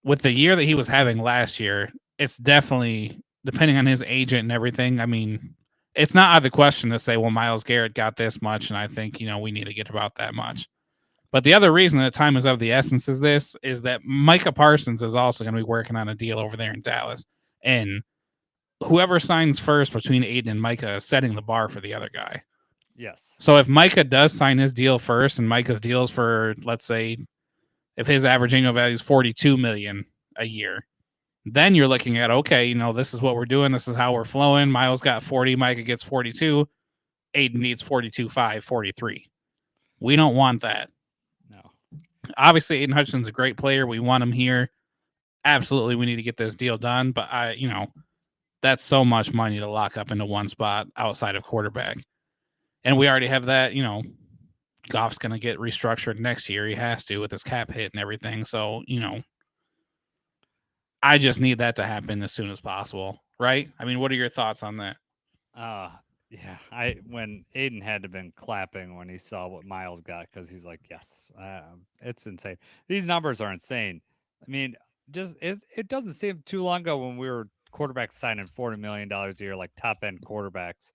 with the year that he was having last year, it's definitely depending on his agent and everything. I mean, it's not out of the question to say, well, Miles Garrett got this much, and I think we need to get about that much. But the other reason that time is of the essence is this is that Micah Parsons is also going to be working on a deal over there in Dallas, and whoever signs first between Aiden and Micah is setting the bar for the other guy. Yes. So if Micah does sign his deal first, and Micah's deals for, let's say, if his average annual value is 42 million a year, then you're looking at, okay, this is what we're doing. This is how we're flowing. Miles got 40, Micah gets 42. Aiden needs 42, 5, 43. We don't want that. No. Obviously, Aiden Hutchinson's a great player. We want him here. Absolutely, we need to get this deal done. But that's so much money to lock up into one spot outside of quarterback. And we already have that, Goff's going to get restructured next year. He has to with his cap hit and everything. So, I just need that to happen as soon as possible. Right? I mean, what are your thoughts on that? Uh yeah. I when Aiden had to been clapping when he saw what Miles got because he's like, yes, it's insane. These numbers are insane. I mean, just it doesn't seem too long ago when we were quarterbacks signing $40 million a year, like top end quarterbacks,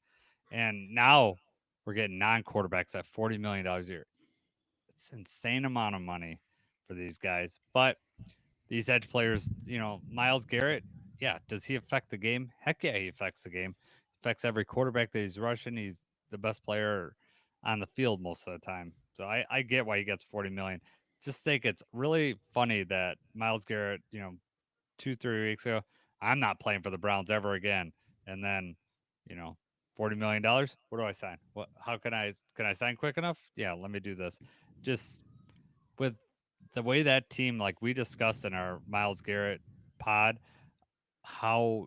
and now we're getting non quarterbacks at $40 million a year. It's an insane amount of money for these guys, but these edge players, Miles Garrett, yeah, does he affect the game? Heck yeah, he affects the game. Affects every quarterback that he's rushing. He's the best player on the field most of the time. So I get why he gets 40 million. Just think it's really funny that Miles Garrett, 2, 3 weeks ago, I'm not playing for the Browns ever again. And then, you know, $40 million. What do I sign? What? How can I sign quick enough? Yeah, let me do this. Just with the way that team, like we discussed in our Miles Garrett pod, how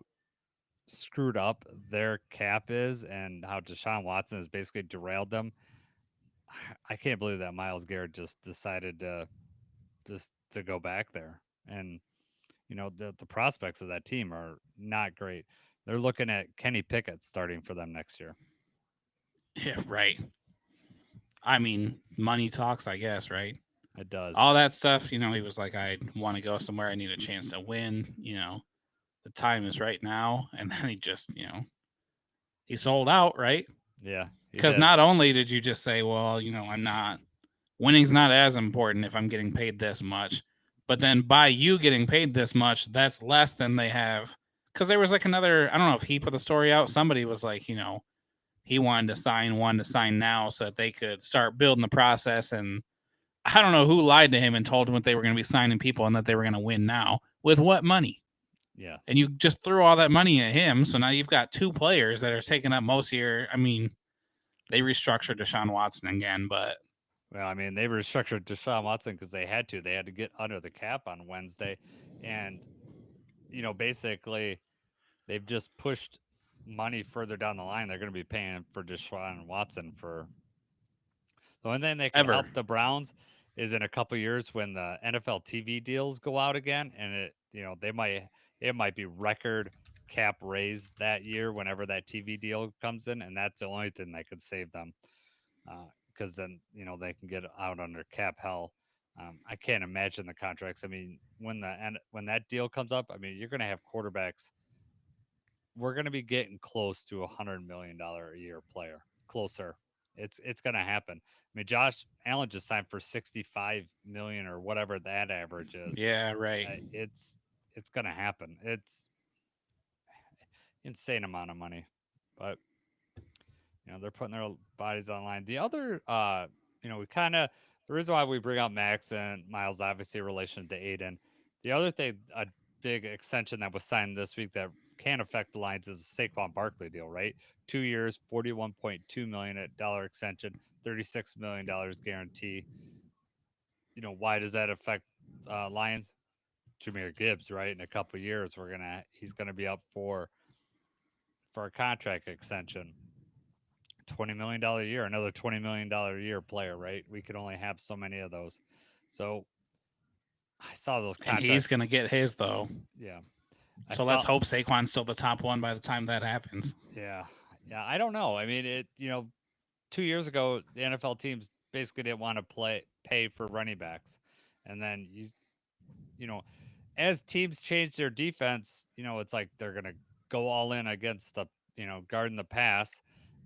screwed up their cap is and how Deshaun Watson has basically derailed them. I can't believe that Miles Garrett just decided to go back there. And the prospects of that team are not great. They're looking at Kenny Pickett starting for them next year. Yeah, right. I mean, money talks, I guess, right? It does. All that stuff, he was like, I want to go somewhere. I need a chance to win. The time is right now. And then he just, he sold out, right? Yeah, he Because did. not only did you just say, well, I'm not, winning's not as important if I'm getting paid this much, but then by you getting paid this much, that's less than they have. Because there was like another, I don't know if he put the story out. Somebody was like, he wanted to sign one to sign now so that they could start building the process. And I don't know who lied to him and told him that they were going to be signing people and that they were going to win now. With what money? Yeah. And you just threw all that money at him. So now you've got two players that are taking up most of your. I mean, they restructured Deshaun Watson again, but Well, I mean, they restructured Deshaun Watson because they had to. They had to get under the cap on Wednesday, and basically, they've just pushed money further down the line. They're going to be paying for Deshaun Watson for the only thing that could ever. help the Browns is in a couple years when the NFL TV deals go out again, and it might be record cap raise that year whenever that TV deal comes in, and that's the only thing that could save them because then they can get out under cap hell. I can't imagine the contracts. I mean, when that deal comes up, I mean, you're going to have quarterbacks. We're going to be getting close to $100 million a year player. Closer. It's going to happen. I mean, Josh Allen just signed for 65 million or whatever that average is. Yeah, right. It's going to happen. It's insane amount of money, but they're putting their bodies online. The other, we kind of the reason why we bring up Max and Miles, obviously, in relation to Aiden. The other thing, a big extension that was signed this week that can affect the lines is the Saquon Barkley deal, right? 2 years, $41.2 million extension, $36 million guarantee. Why does that affect Lions? Jameer Gibbs, right? In a couple of years, he's gonna be up for a contract extension. $20 million a year, another $20 million a year player, right? We could only have so many of those. So I saw those And he's contracts. going to get his, though. Yeah, I So let's saw. hope Saquon's still the top one by the time that happens. Yeah, yeah. I don't know. I mean, 2 years ago, the NFL teams basically didn't want to pay for running backs, and then you know, as teams change their defense, it's like they're gonna go all in against the, guarding the pass,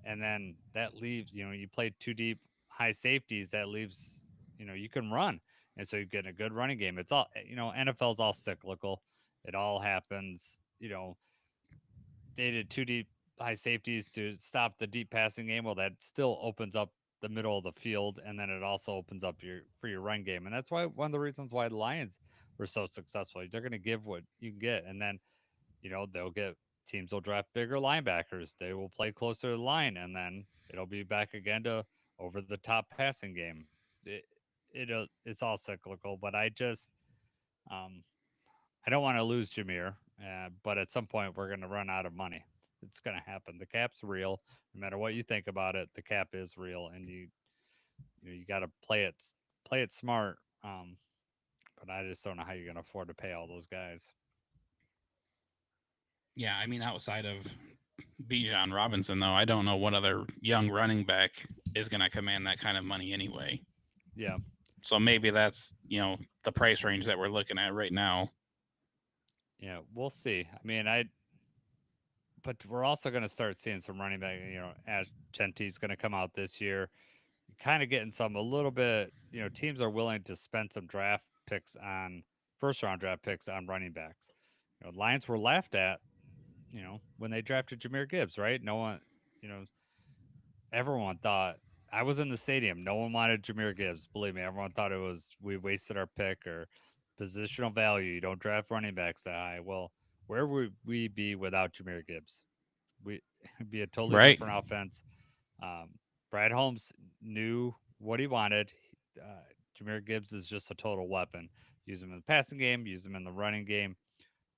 and then that leaves, you play two deep high safeties. That leaves, you can run, and so you get a good running game. It's all, NFL's all cyclical. It all happens. They did two deep high safeties to stop the deep passing game. Well, that still opens up the middle of the field, and then it also opens up your run game, and that's why one of the reasons why the Lions were so successful. They're going to give what you can get, and then they'll get teams will draft bigger linebackers. They will play closer to the line, and then it'll be back again to over the top passing game. It's all cyclical, but um, I don't want to lose Jameer, but at some point we're going to run out of money. It's going to happen. The cap's real. No matter what you think about it, the cap is real, and you got to play it smart. But I just don't know how you're going to afford to pay all those guys. Yeah, I mean, outside of Bijan Robinson, though, I don't know what other young running back is going to command that kind of money anyway. Yeah, So maybe that's, the price range that we're looking at right now. yeah, we'll see. I mean, but we're also going to start seeing some running back. As Genti's going to come out this year, kind of getting some a little bit. Teams are willing to spend some draft picks on first round draft picks on running backs. Lions were laughed at. When they drafted Jameer Gibbs, right? No one, you know, everyone thought I was in the stadium. No one wanted Jameer Gibbs. Believe me, everyone thought it was we wasted our pick or positional value. You don't draft running backs that high. Well, where would we be without Jameer Gibbs? It'd be a totally Right. different offense. Um, Brad Holmes knew what he wanted. Jameer Gibbs is just a total weapon. Use him in the passing game, use him in the running game.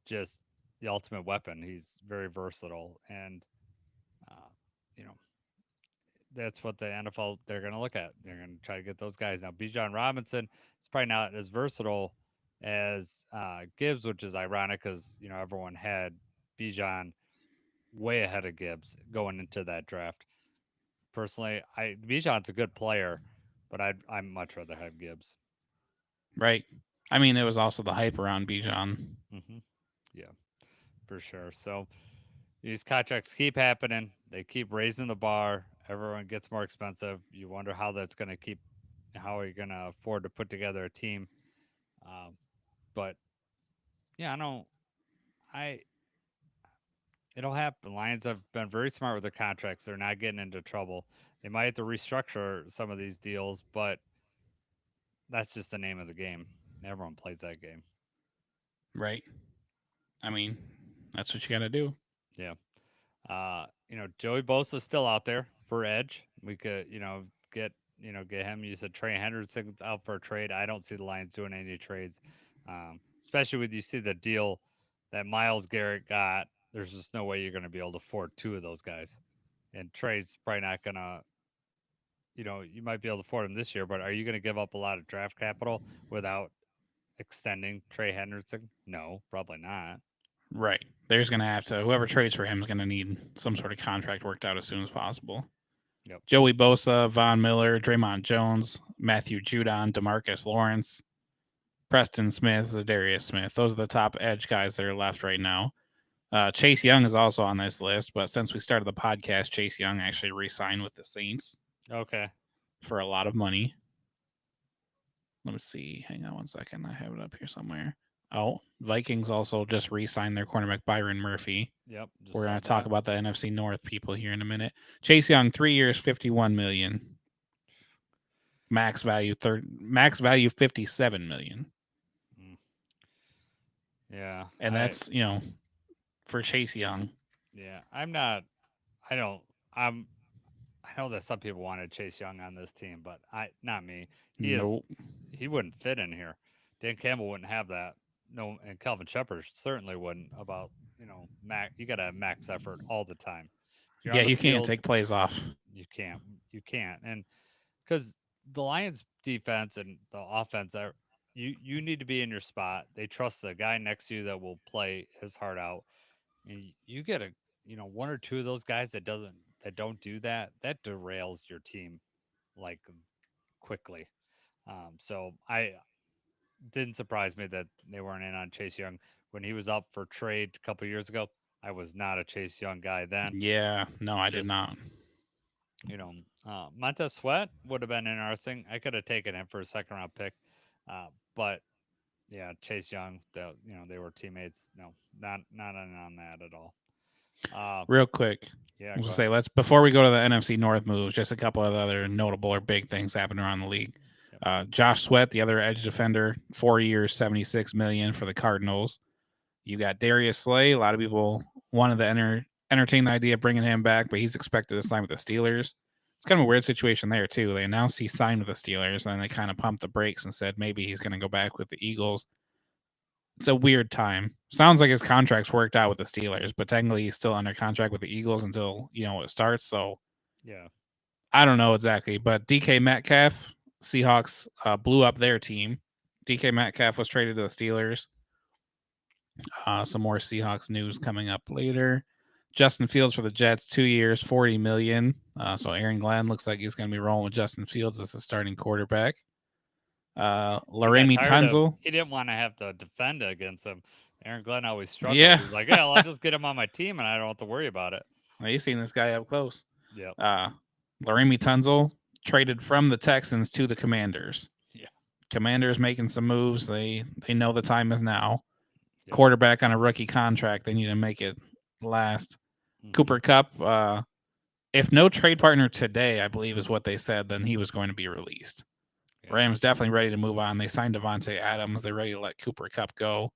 Just the ultimate weapon. He's very versatile, and uh, you know that's what the NFL they're going to look at. They're going to try to get those guys. Now, Bijan Robinson is probably not as versatile as Gibbs, which is ironic because everyone had Bijan way ahead of Gibbs going into that draft. Personally, Bijan's a good player, but I'd much rather have Gibbs. Right. I mean, it was also the hype around Bijan. Hmm. Yeah, for sure. So these contracts keep happening. They keep raising the bar. Everyone gets more expensive. You wonder how that's going to keep. How are you going to afford to put together a team? Um, but yeah, I don't. I It'll happen. Lions have been very smart with their contracts. They're not getting into trouble. They might have to restructure some of these deals, but that's just the name of the game. Everyone plays that game. Right. I mean, that's what you got to do. Yeah. Joey Bosa's still out there for edge. We could, get him. You said Trey Henderson's out for a trade. I don't see the Lions doing any trades, especially with you see the deal that Miles Garrett got. There's just no way you're going to be able to afford two of those guys. And Trey's probably not going to, you might be able to afford him this year, but are you going to give up a lot of draft capital without extending Trey Henderson? No, probably not. Right. There's going to have to, whoever trades for him is going to need some sort of contract worked out as soon as possible. Yep. Joey Bosa, Von Miller, Draymond Jones, Matthew Judon, Demarcus Lawrence, Preston Smith, Zedarius Smith. Those are the top edge guys that are left right now. Chase Young is also on this list, but since we started the podcast, Chase Young actually re-signed with the Saints Okay. for a lot of money. Let me see. Hang on one second. I have it up here somewhere. Oh, Vikings also just re-signed their cornerback Byron Murphy. Yep. Just We're saw going to that. talk about the NFC North people here in a minute. Chase Young, 3 years, $51 million. Max value 57 million. Mm. Yeah. And that's, for Chase Young. Yeah. I'm not. I don't. I'm. I know that some people wanted Chase Young on this team, but not me. He is. Nope. He wouldn't fit in here. Dan Campbell wouldn't have that. No, and Calvin Shepard certainly wouldn't. Max. You got to have max effort all the time. If you're Yeah, on the you can't field, take plays off. You can't. And because the Lions defense and the offense are you need to be in your spot. They trust the guy next to you that will play his heart out. And you get a one or two of those guys that don't do that, that derails your team like quickly. So I didn't surprise me that they weren't in on Chase Young when he was up for trade a couple years ago. I was not a Chase Young guy then. Yeah, no, I did Just not. you know, Montez Sweat would have been interesting. I could have taken him for a second round pick, but yeah, Chase Young. They were teammates. No, not on that at all. Uh, Real quick, yeah, we'll go say ahead. let's before we go to the NFC North moves, just a couple of other notable or big things happening around the league. Yep. Josh Sweat, the other edge defender, 4 years, $76 million for the Cardinals. You got Darius Slay. A lot of people wanted to entertain the idea of bringing him back, but he's expected to sign with the Steelers. It's kind of a weird situation there too. They announced he signed with the Steelers, and then they kind of pumped the brakes and said maybe he's going to go back with the Eagles. It's a weird time. Sounds like his contract's worked out with the Steelers, but technically he's still under contract with the Eagles until it starts. So Yeah. I don't know exactly, but DK Metcalf, Seahawks blew up their team. DK Metcalf was traded to the Steelers. Some more Seahawks news coming up later. Justin Fields for the Jets, 2 years, $40 million. So Aaron Glenn looks like he's going to be rolling with Justin Fields as a starting quarterback. He got Laramie tired of. Tunzel. He didn't want to have to defend against him. Aaron Glenn always struggled. Yeah, He's like, yeah, well, I'll just get him on my team, and I don't have to worry about it. well, you've seen this guy up close. Yep. Laramie Tunzel traded from the Texans to the Commanders. Yeah. Commanders making some moves. They know the time is now. Yep. Quarterback on a rookie contract. They need to make it last. Mhm. Cooper Kupp, if no trade partner today, I believe is what they said, then he was going to be released. Yeah. Rams definitely ready to move on. They signed Devontae Adams. They're ready to let Cooper Kupp go.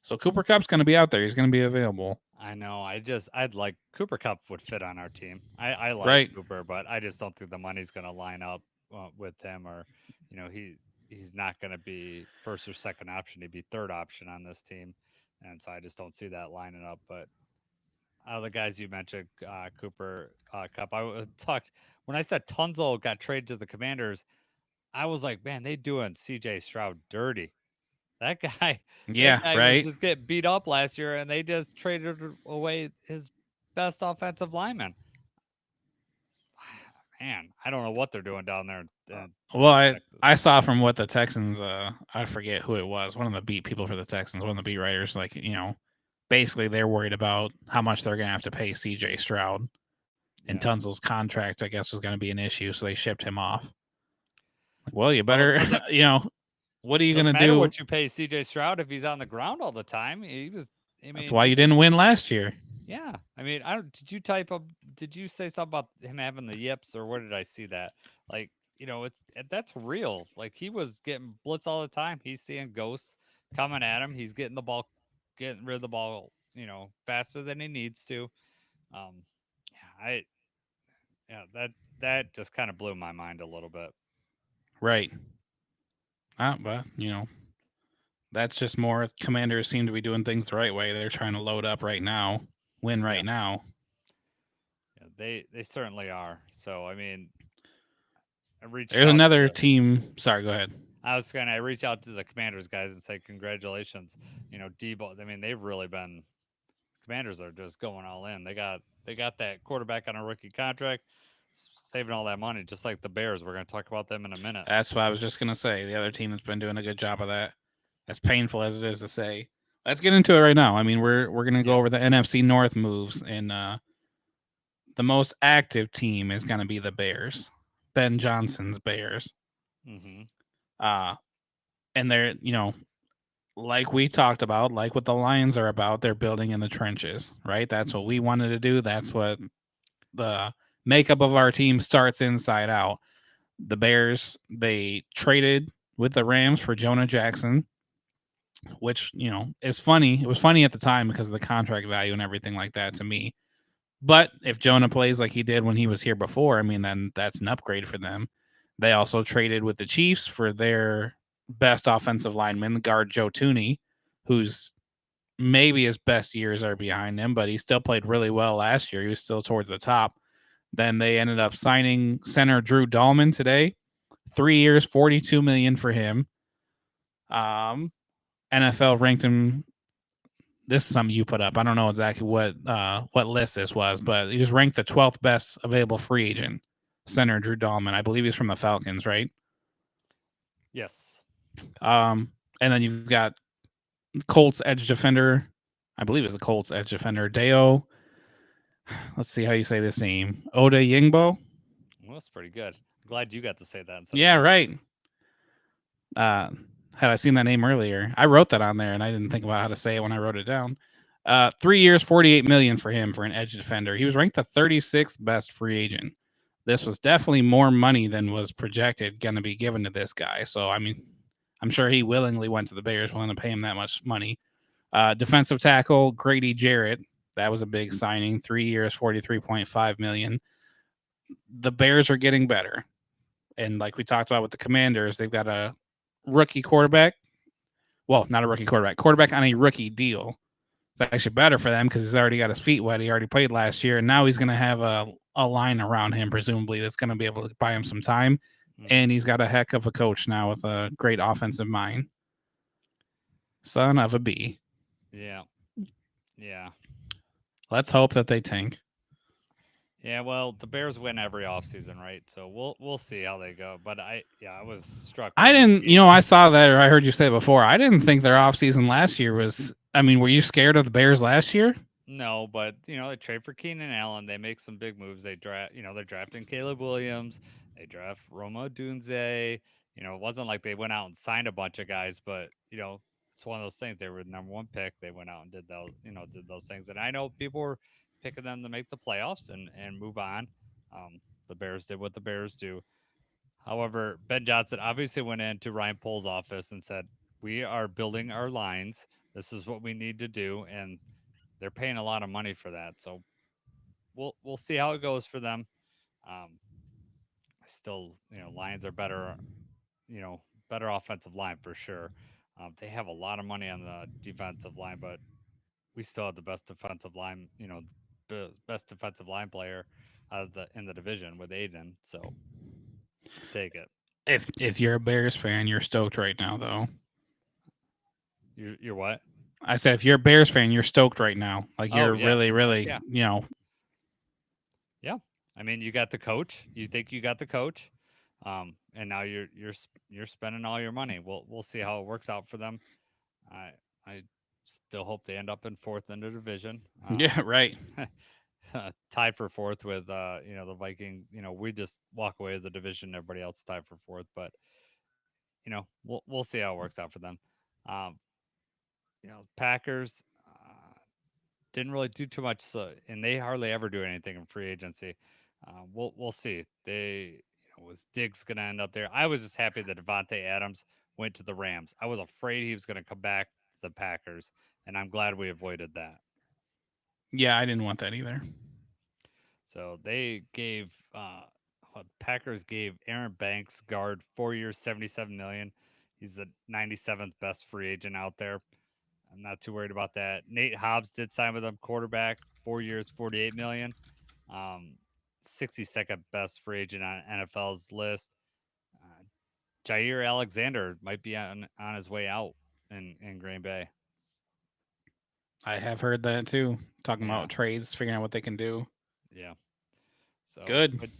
So Cooper Kupp's going to be out there. He's going to be available. I know. I'd like Cooper Cup would fit on our team. I like Right. Cooper, but I just don't think the money's going to line up with him, or he's not going to be first or second option. He'd be third option on this team, and so I just don't see that lining up. But the guys you mentioned, Cooper Cup, talked when I said Tunzel got traded to the Commanders. I was like, man, they doing C.J. Stroud dirty. That guy, that Yeah, guy was right. just getting beat up last year, and they just traded away his best offensive lineman. Man, I don't know what they're doing down there in Well, Texas. I saw from what the Texans, I forget who it was, one of the beat people for the Texans, one of the beat writers, like, basically they're worried about how much they're going to have to pay CJ Stroud. And Yeah. Tunzel's contract, I guess, was going to be an issue, so they shipped him off. Like, well, you Well, it better, doesn't what are you going doesn't to matter do? what you pay C.J. Stroud if he's on the ground all the time. He was. I That's mean, why you didn't win last year. yeah. I mean, I don't. Did you type up? Did you say something about him having the yips, or where did I see that? Like, that's real. Like he was getting blitz all the time. He's seeing ghosts coming at him. He's getting rid of the ball, faster than he needs to. Yeah, that just kind of blew my mind a little bit. Right. But, that's just more Commanders seem to be doing things the right way. They're trying to load up right now, win right Yeah. now. Yeah, they certainly are. So I mean, I reached There's out another to team. Sorry, go ahead. I reach out to the Commanders guys and say congratulations. Debo. I mean, they've really been. Commanders are just going all in. They got that quarterback on a rookie contract, saving all that money, just like the Bears. We're going to talk about them in a minute. That's what I was just going to say. The other team has been doing a good job of that. As painful as it is to say. Let's get into it right now. I mean, we're going to go Yeah. over the NFC North moves, and the most active team is going to be the Bears. Ben Johnson's Bears. Mm-hmm. And they're, like we talked about, like what the Lions are about, they're building in the trenches, right? That's what we wanted to do. That's what the makeup of our team starts inside out. The Bears, they traded with the Rams for Jonah Jackson, which, is funny. It was funny at the time because of the contract value and everything like that to me. But if Jonah plays like he did when he was here before, I mean, then that's an upgrade for them. They also traded with the Chiefs for their best offensive lineman, guard Joe Tooney, who's maybe his best years are behind him, but he still played really well last year. He was still towards the top. Then they ended up signing center Drew Dahlman today. 3 years, $42 million for him. NFL ranked him. This is something you put up. I don't know exactly what list this was, but he was ranked the 12th best available free agent. Center Drew Dahlman. I believe he's from the Falcons, right? Yes. And then you've got Colts edge defender. I believe it's the Colts edge defender. Deo. Let's see how you say this name. Oda Yingbo. Well, that's pretty good. I'm glad you got to say that instead Yeah, of me. right. Had I seen that name earlier, I wrote that on there, and I didn't think about how to say it when I wrote it down. 3 years, $48 million for him for an edge defender. He was ranked the 36th best free agent. This was definitely more money than was projected going to be given to this guy. So I mean, I'm sure he willingly went to the Bears, willing to pay him that much money. Defensive tackle Grady Jarrett. That was a big signing. 3 years, $43.5 million. The Bears are getting better, and like we talked about with the Commanders, they've got a rookie quarterback. Well, not a rookie quarterback on a rookie deal. It's actually better for them because he's already got his feet wet. He already played last year, and now he's going to have a line around him, presumably, that's going to be able to buy him some time. And he's got a heck of a coach now with a great offensive mind. Son of a B. Yeah. Yeah. Let's hope that they tank. Yeah, well, the Bears win every offseason, right? So we'll see how they go. But I was struck. I didn't, I saw that, or I heard you say it before. I didn't think their offseason last year was. I mean, were you scared of the Bears last year? No, but they trade for Keenan Allen. They make some big moves. They draft, they're drafting Caleb Williams. They draft Roma Dunze. It wasn't like they went out and signed a bunch of guys, but it's one of those things. They were the number one pick. They went out and did those things. And I know people were picking them to make the playoffs and move on. The Bears did what the Bears do. However, Ben Johnson obviously went into Ryan Pohl's office and said, "We are building our lines. This is what we need to do," and they're paying a lot of money for that. So we'll see how it goes for them. Um, Still, Lions are better, better offensive line for sure. They have a lot of money on the defensive line, but we still have the best defensive line, best defensive line player in the division with Aiden. So take it. If you're a Bears fan, you're stoked right now, though. You're what? I said, if you're a Bears fan, you're stoked right now. Like you're really, really, Yeah. Yeah. I mean, you got the coach. You think you got the coach, and now you're spending all your money. We'll see how it works out for them. I still hope they end up in fourth in the division. Yeah, right. Tied for fourth with the Vikings. We just walk away as the division. Everybody else tied for fourth, but we'll see how it works out for them. Um, Packers didn't really do too much, and they hardly ever do anything in free agency. We'll see. Was Diggs going to end up there? I was just happy that Devontae Adams went to the Rams. I was afraid he was going to come back to the Packers, and I'm glad we avoided that. Yeah, I didn't want that either. So they gave Packers gave Aaron Banks, guard, 4 years, $77 million. He's the 97th best free agent out there. I'm not too worried about that. Nate Hobbs did sign with them, quarterback, 4 years, $48 million. 62nd best free agent on NFL's list. Jair Alexander might be on his way out in Green Bay. I have heard that too. Talking about trades, figuring out what they can do. Yeah. So good.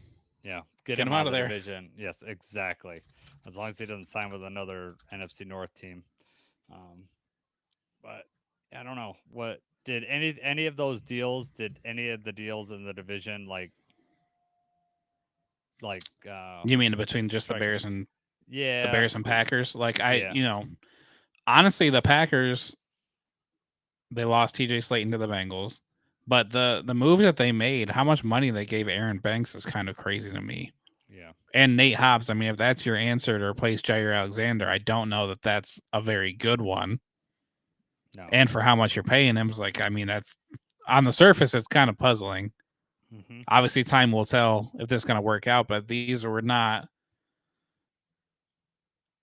Yeah, get him out of the division. Yes, exactly. As long as he doesn't sign with another NFC North team. But I don't know. What did any of those deals? Did any of the deals in the division like? You mean between just the Bears and the Bears and Packers? Like honestly, the Packers, they lost TJ Slayton to the Bengals, but the moves that they made, how much money they gave Aaron Banks is kind of crazy to me. Yeah. And Nate Hobbs, I mean, if that's your answer to replace Jair Alexander, I don't know that that's a very good one. No. And for how much you're paying him, I mean, that's on the surface, it's kind of puzzling. Mm-hmm. Obviously, time will tell if this is going to work out, but these were not.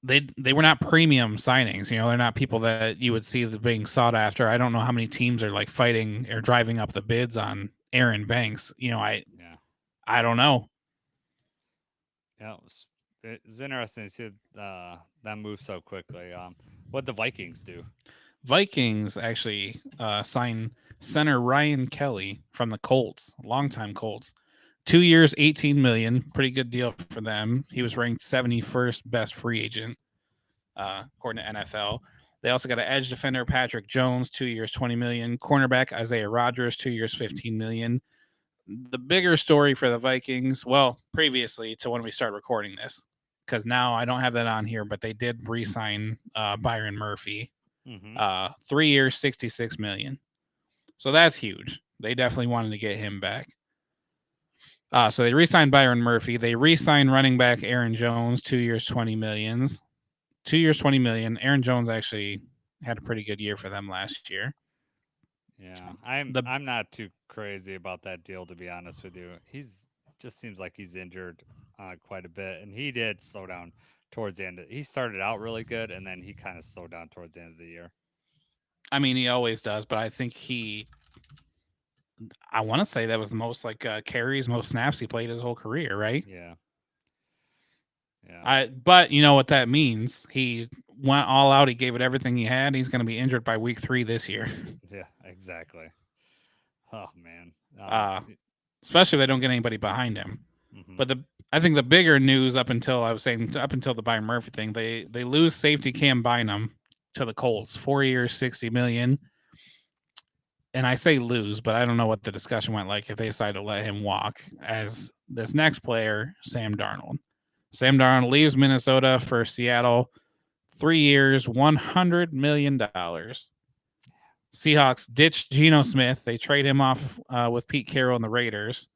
They were not premium signings. They're not people that you would see being sought after. I don't know how many teams are like fighting or driving up the bids on Aaron Banks. I don't know. Yeah, it's interesting to see that move so quickly. What the Vikings do? Vikings actually signed center Ryan Kelly from the Colts, longtime Colts. 2 years, 18 million, pretty good deal for them. He was ranked 71st best free agent according to NFL. They also got an edge defender Patrick Jones, 2 years, 20 million. Cornerback Isaiah Rodgers, 2 years, 15 million. The bigger story for the Vikings, well, previously to when we start recording this, because now I don't have that on here, but they did re-sign Byron Murphy, Mm-hmm. 3 years, 66 million. So that's huge. They definitely wanted to get him back. So they re-signed Byron Murphy. They re-signed running back Aaron Jones, 2 years, 20 millions. 2 years, 20 million. Aaron Jones actually had a pretty good year for them last year. Yeah, I'm The I'm not too crazy about that deal to be honest with you. He's just seems like he's injured quite a bit, and he did slow down towards the end. He started out really good, and then he kind of slowed down towards the end of the year. I mean, he always does, but I think I want to say that was the most like carries, most snaps he played his whole career, right? Yeah, yeah, But you know what that means? He went all out. He gave it everything he had. He's going to be injured by week 3 this year. yeah, exactly. Oh man. Uh, Especially if they don't get anybody behind him. Mm-hmm. But I think the bigger news up until I was saying up until the Byron Murphy thing, they lose safety Cam Bynum to the Colts, 4 years, 60 million. And I say lose, but I don't know what the discussion went like if they decide to let him walk as this next player, Sam Darnold. Sam Darnold leaves Minnesota for Seattle, 3 years, $100 million. Seahawks ditched Geno Smith. They trade him off with Pete Carroll and the Raiders.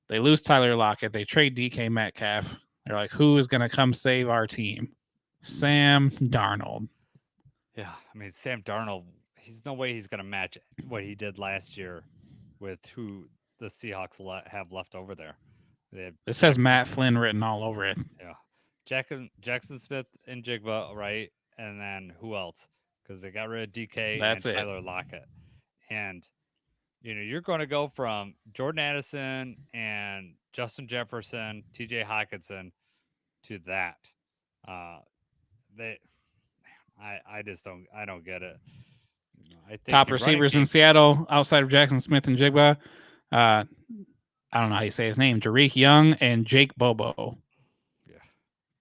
They lose Tyler Lockett. They trade DK Metcalf. They're like, who is going to come save our team? Sam Darnold. Yeah, I mean Sam Darnold. He's no way he's gonna match what he did last year with who the Seahawks have left over there. They have This has Jackson. Matt Flynn written all over it. Yeah, Jackson Smith and Jigba, right? And then who else? Because they got rid of DK and That's it. Tyler Lockett. And you're going to go from Jordan Addison and Justin Jefferson, T.J. Hawkinson to that. Uh, they, I just don't get it. I think Top your running receivers in game. Seattle outside of Jackson Smith and Jigba. I don't know how you say his name. Derek Young and Jake Bobo. Yeah,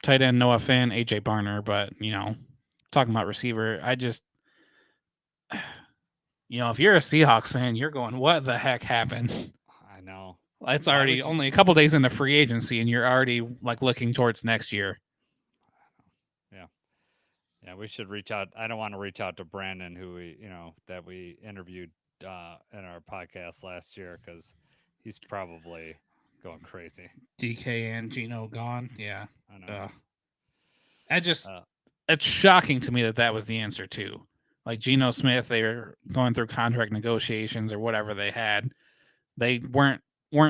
Tight end Noah Fant, AJ Barner. But talking about receiver, I just if you're a Seahawks fan, you're going, what the heck happened? I know. It's Why already would you? only a couple days into free agency, and you're already like looking towards next year. Yeah. Yeah, we should reach out. I don't want to reach out to Brandon, who that we interviewed in our podcast last year, because he's probably going crazy. DK and Gino gone. Yeah. I know. I just Uh, it's shocking to me that was the answer too. Like Geno Smith, they were going through contract negotiations or whatever they had. They weren't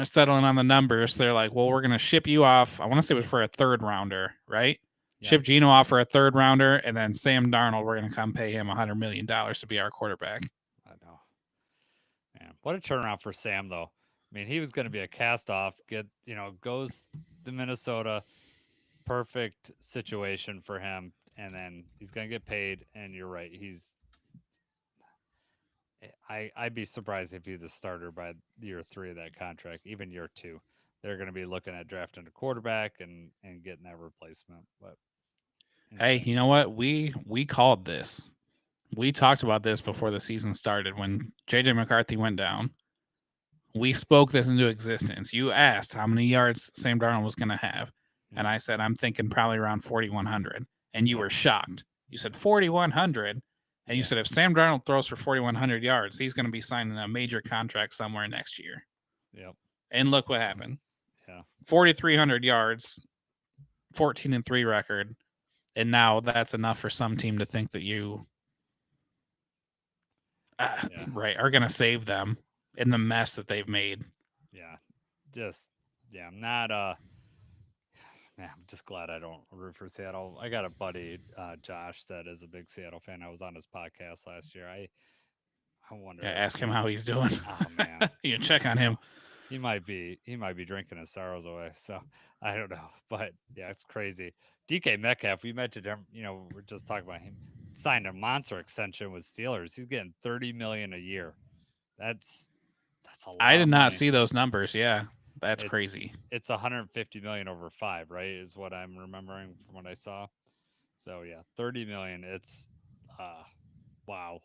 settling on the numbers. They're like, well, we're gonna ship you off. I want to say it was for a third rounder, right? Ship yes, Geno off for a third rounder, and then Sam Darnold, we're gonna come pay him $100 million to be our quarterback. I know. Man, what a turnaround for Sam, though. I mean, he was going to be a cast off. Goes to Minnesota, perfect situation for him, and then he's going to get paid. And you're right, I'd be surprised if he's the starter by year 3 of that contract, even year 2. They're going to be looking at drafting a quarterback and getting that replacement. But Hey, insane. you know what? We called this. We talked about this before the season started when JJ McCarthy went down. We spoke this into existence. You asked how many yards Sam Darnold was going to have, and I said I'm thinking probably around 4,100, and you Yep. were shocked. You said 4,100, and you Yeah. said if Sam Darnold throws for 4,100 yards, he's going to be signing a major contract somewhere next year. Yep. And look what happened. Yeah. 4,300 yards, 14-3 record, and now that's enough for some team to think that you Yeah. right are going to save them in the mess that they've made. Yeah. Just I'm not man, I'm just glad I don't root for Seattle. I got a buddy, Josh, that is a big Seattle fan. I was on his podcast last year. I wonder Yeah, if ask him he's how he's doing. oh man. You check on I him. know. he might be drinking his sorrows away. So I don't know, but yeah, it's crazy. DK Metcalf, we mentioned him. We're just talking about him. Signed a monster extension with Steelers. He's getting 30 million a year. That's that's a I lot did of not money. see those numbers. Yeah, that's It's crazy. it's 150 million over 5, right? Is what I'm remembering from what I saw. So yeah, 30 million. It's uh wow.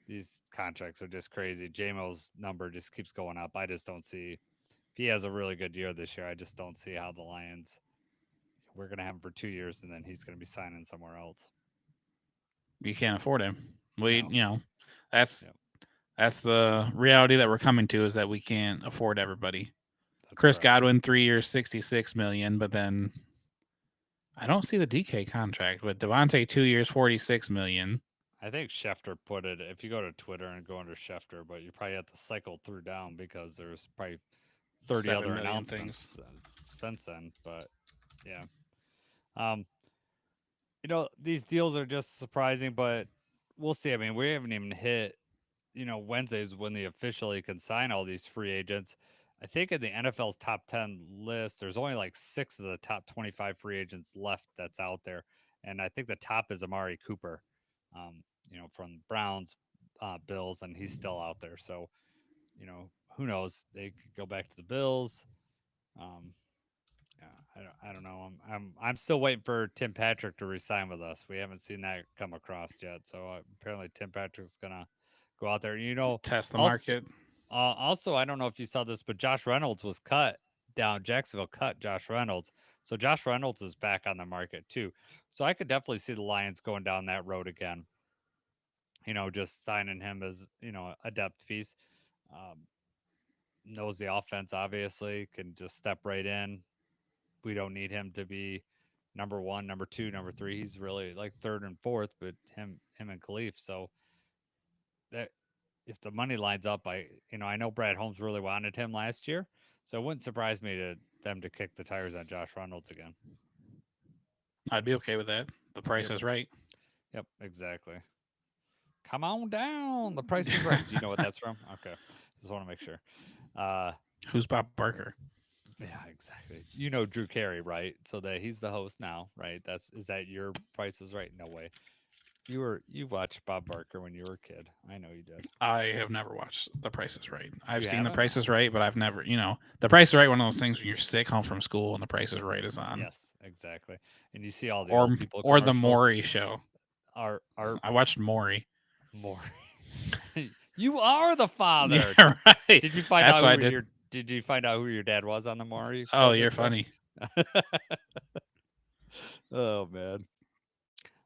These contracts are just crazy. JMO's number just keeps going up. I just don't see if he has a really good year this year. I just don't see how the Lions. We're gonna have him for 2 years, and then he's gonna be signing somewhere else. You can't afford him. We, No. that's Yep. that's the reality that we're coming to is that we can't afford everybody. That's Chris correct. Godwin, 3 years, 66 million, but then I don't see the DK contract. But Devontae, 2 years, 46 million. I think Schefter put it. If you go to Twitter and go under Schefter, but you probably have to cycle through down because there's probably 30 7 other million things. announcements since then. But yeah, um, these deals are just surprising, but we'll see. I mean, we haven't even hit Wednesdays when they officially can sign all these free agents. I think in the NFL's top 10 list, there's only like 6 of the top 25 free agents left that's out there, and I think the top is Amari Cooper, um, from Browns, Bills, and he's still out there. So who knows? They could go back to the Bills. Um, yeah, I don't know. I'm still waiting for Tim Patrick to resign with us. We haven't seen that come across yet. So apparently Tim Patrick's gonna go out there. Test the Also, market. I don't know if you saw this, but Josh Reynolds was cut down. Jacksonville cut Josh Reynolds, so Josh Reynolds is back on the market too. So I could definitely see the Lions going down that road again. Just signing him as a depth piece. Um, knows the offense obviously, can just step right in. We don't need him to be number one, number two, number three. He's really like third and fourth, but him and Khalif. So that if the money lines up, I know Brad Holmes really wanted him last year, so it wouldn't surprise me to them to kick the tires on Josh Reynolds again. I'd be okay with that. The price Yep, is right. yep, exactly. Come on down. The Price is Right. Do you know what that's from? Okay, just want to make sure. Uh, Who's Bob Barker? yeah, exactly. You know Drew Carey, right? So that he's the host now, right? Is that your Price is Right? No way. You watched Bob Barker when you were a kid. I know you did. I have never watched The Price is Right. I've You seen The haven't? Price is Right, but I've never, The Price is Right, one of those things when you're sick home from school and The Price is Right is on. Yes, exactly. And you see all the Or old people or the commercials. Maury show. Are I watched Maury. more. You are the father. Yeah, right. Did you find That's out what I who did. your Did you find out who your dad was on the Maury Oh, you're program show? funny. Oh man.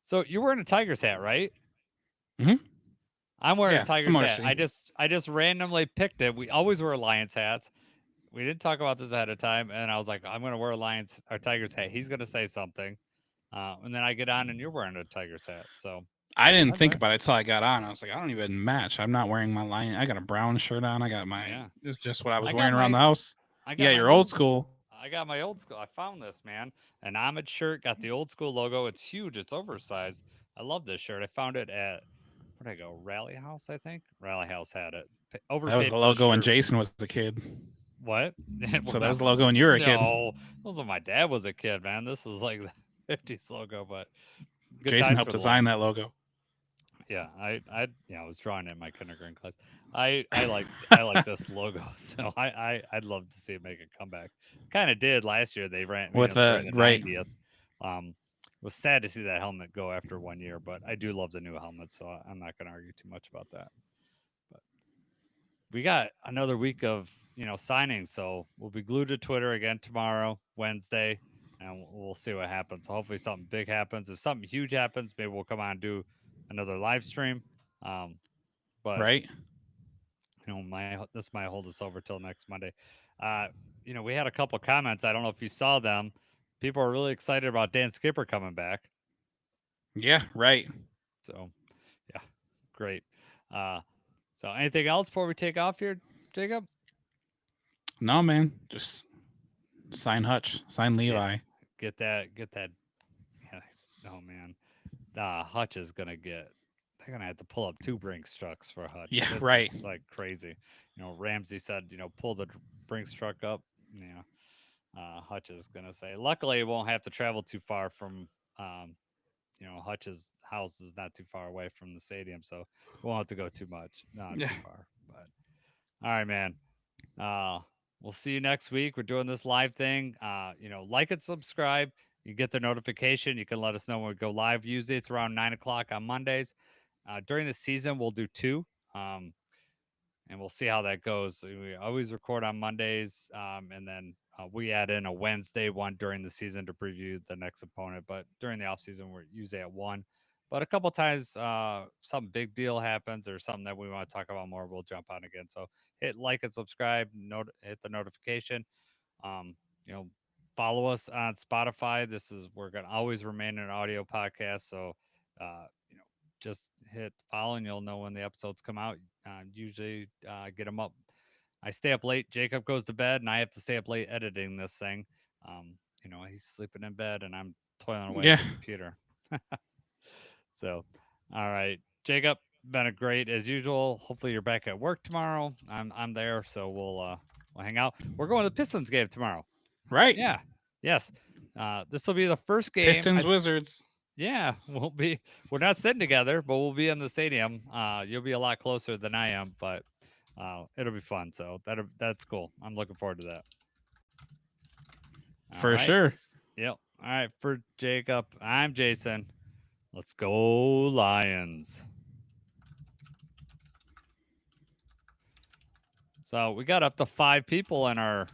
So you're wearing a Tigers hat, right? Hmm. I'm wearing a Yeah, Tigers similar hat. scene. I just randomly picked it. We always wear Lions hats. We didn't talk about this ahead of time, and I was like, I'm gonna wear a Lions or Tigers hat. He's gonna say something, and then I get on, and you're wearing a Tigers hat. So I didn't I think bet. about it till I got on. I was like, I don't even match. I'm not wearing my lion. I got a brown shirt on. I got my. Yeah, It's just what I was I got wearing around the my house. I got Yeah, my you're old old school. I got my old school. I found this, man. An homage shirt, got the old school logo. It's huge. It's oversized. I love this shirt. I found it at where'd I go? Rally House, I think. Rally House had it. That was Overpaid the for the logo when shirt. Jason was a kid. What? So When that I was the was logo when you were a kid. no, that was when my dad was a kid, man. This is like the '50s logo, but good Jason times helped for the design Lions. that logo. Yeah, I was drawing it in my kindergarten class. I like this logo, so I'd love to see it make a comeback. Kind of did last year. They ran, With during the right. 90th. It was sad to see that helmet go after 1 year, but I do love the new helmet, so I'm not going to argue too much about that. But we got another week of signings, so we'll be glued to Twitter again tomorrow, Wednesday, and we'll see what happens. So hopefully something big happens. If something huge happens, maybe we'll come on and do another live stream. Um, but Right. my this might hold us over till next Monday. Uh, we had a couple comments. I don't know if you saw them. People are really excited about Dan Skipper coming back. Yeah. Right. So yeah, great. Uh, so anything else before we take off here, Jacob? No, man. Just sign Hutch. Sign Yeah, Levi. get that. Yeah, oh man, Hutch is gonna get. They're gonna have to pull up 2 Brinks trucks for Hutch. Yeah. This is Right. like crazy. Ramsey said, pull the Brinks truck up. Yeah. Hutch is gonna say. Luckily, it won't have to travel too far from. Hutch's house is not too far away from the stadium, so we won't have to go too much, not Yeah. too far. But all right, man. Uh, we'll see you next week. We're doing this live thing. Like and subscribe. You get the notification. You can let us know when we go live. Usually it's around 9 o'clock on Mondays. During the season, we'll do two. Um, and we'll see how that goes. We always record on Mondays, and then we add in a Wednesday one during the season to preview the next opponent. But during the off season, we're usually at one. But a couple times, some big deal happens or something that we want to talk about more, we'll jump on again. So hit like and subscribe, hit the notification. Um, you know, follow us on Spotify. We're gonna always remain an audio podcast, so uh, you know, just hit follow and you'll know when the episodes come out. Usually get them up. I stay up late. Jacob goes to bed, and I have to stay up late editing this thing. Um, he's sleeping in bed, and I'm toiling away at Yeah. the computer. So, all right, Jacob, been a great as usual. Hopefully, you're back at work tomorrow. I'm there, so we'll hang out. We're going to the Pistons game tomorrow. Right. Yeah. Yes. This will be the first game. Pistons Wizards. Yeah, we're not sitting together, but we'll be in the stadium. You'll be a lot closer than I am, but it'll be fun. So that's cool. I'm looking forward to that. All For right. sure. Yep. All right. For Jacob, I'm Jason. Let's go Lions. So we got up to 5 people in our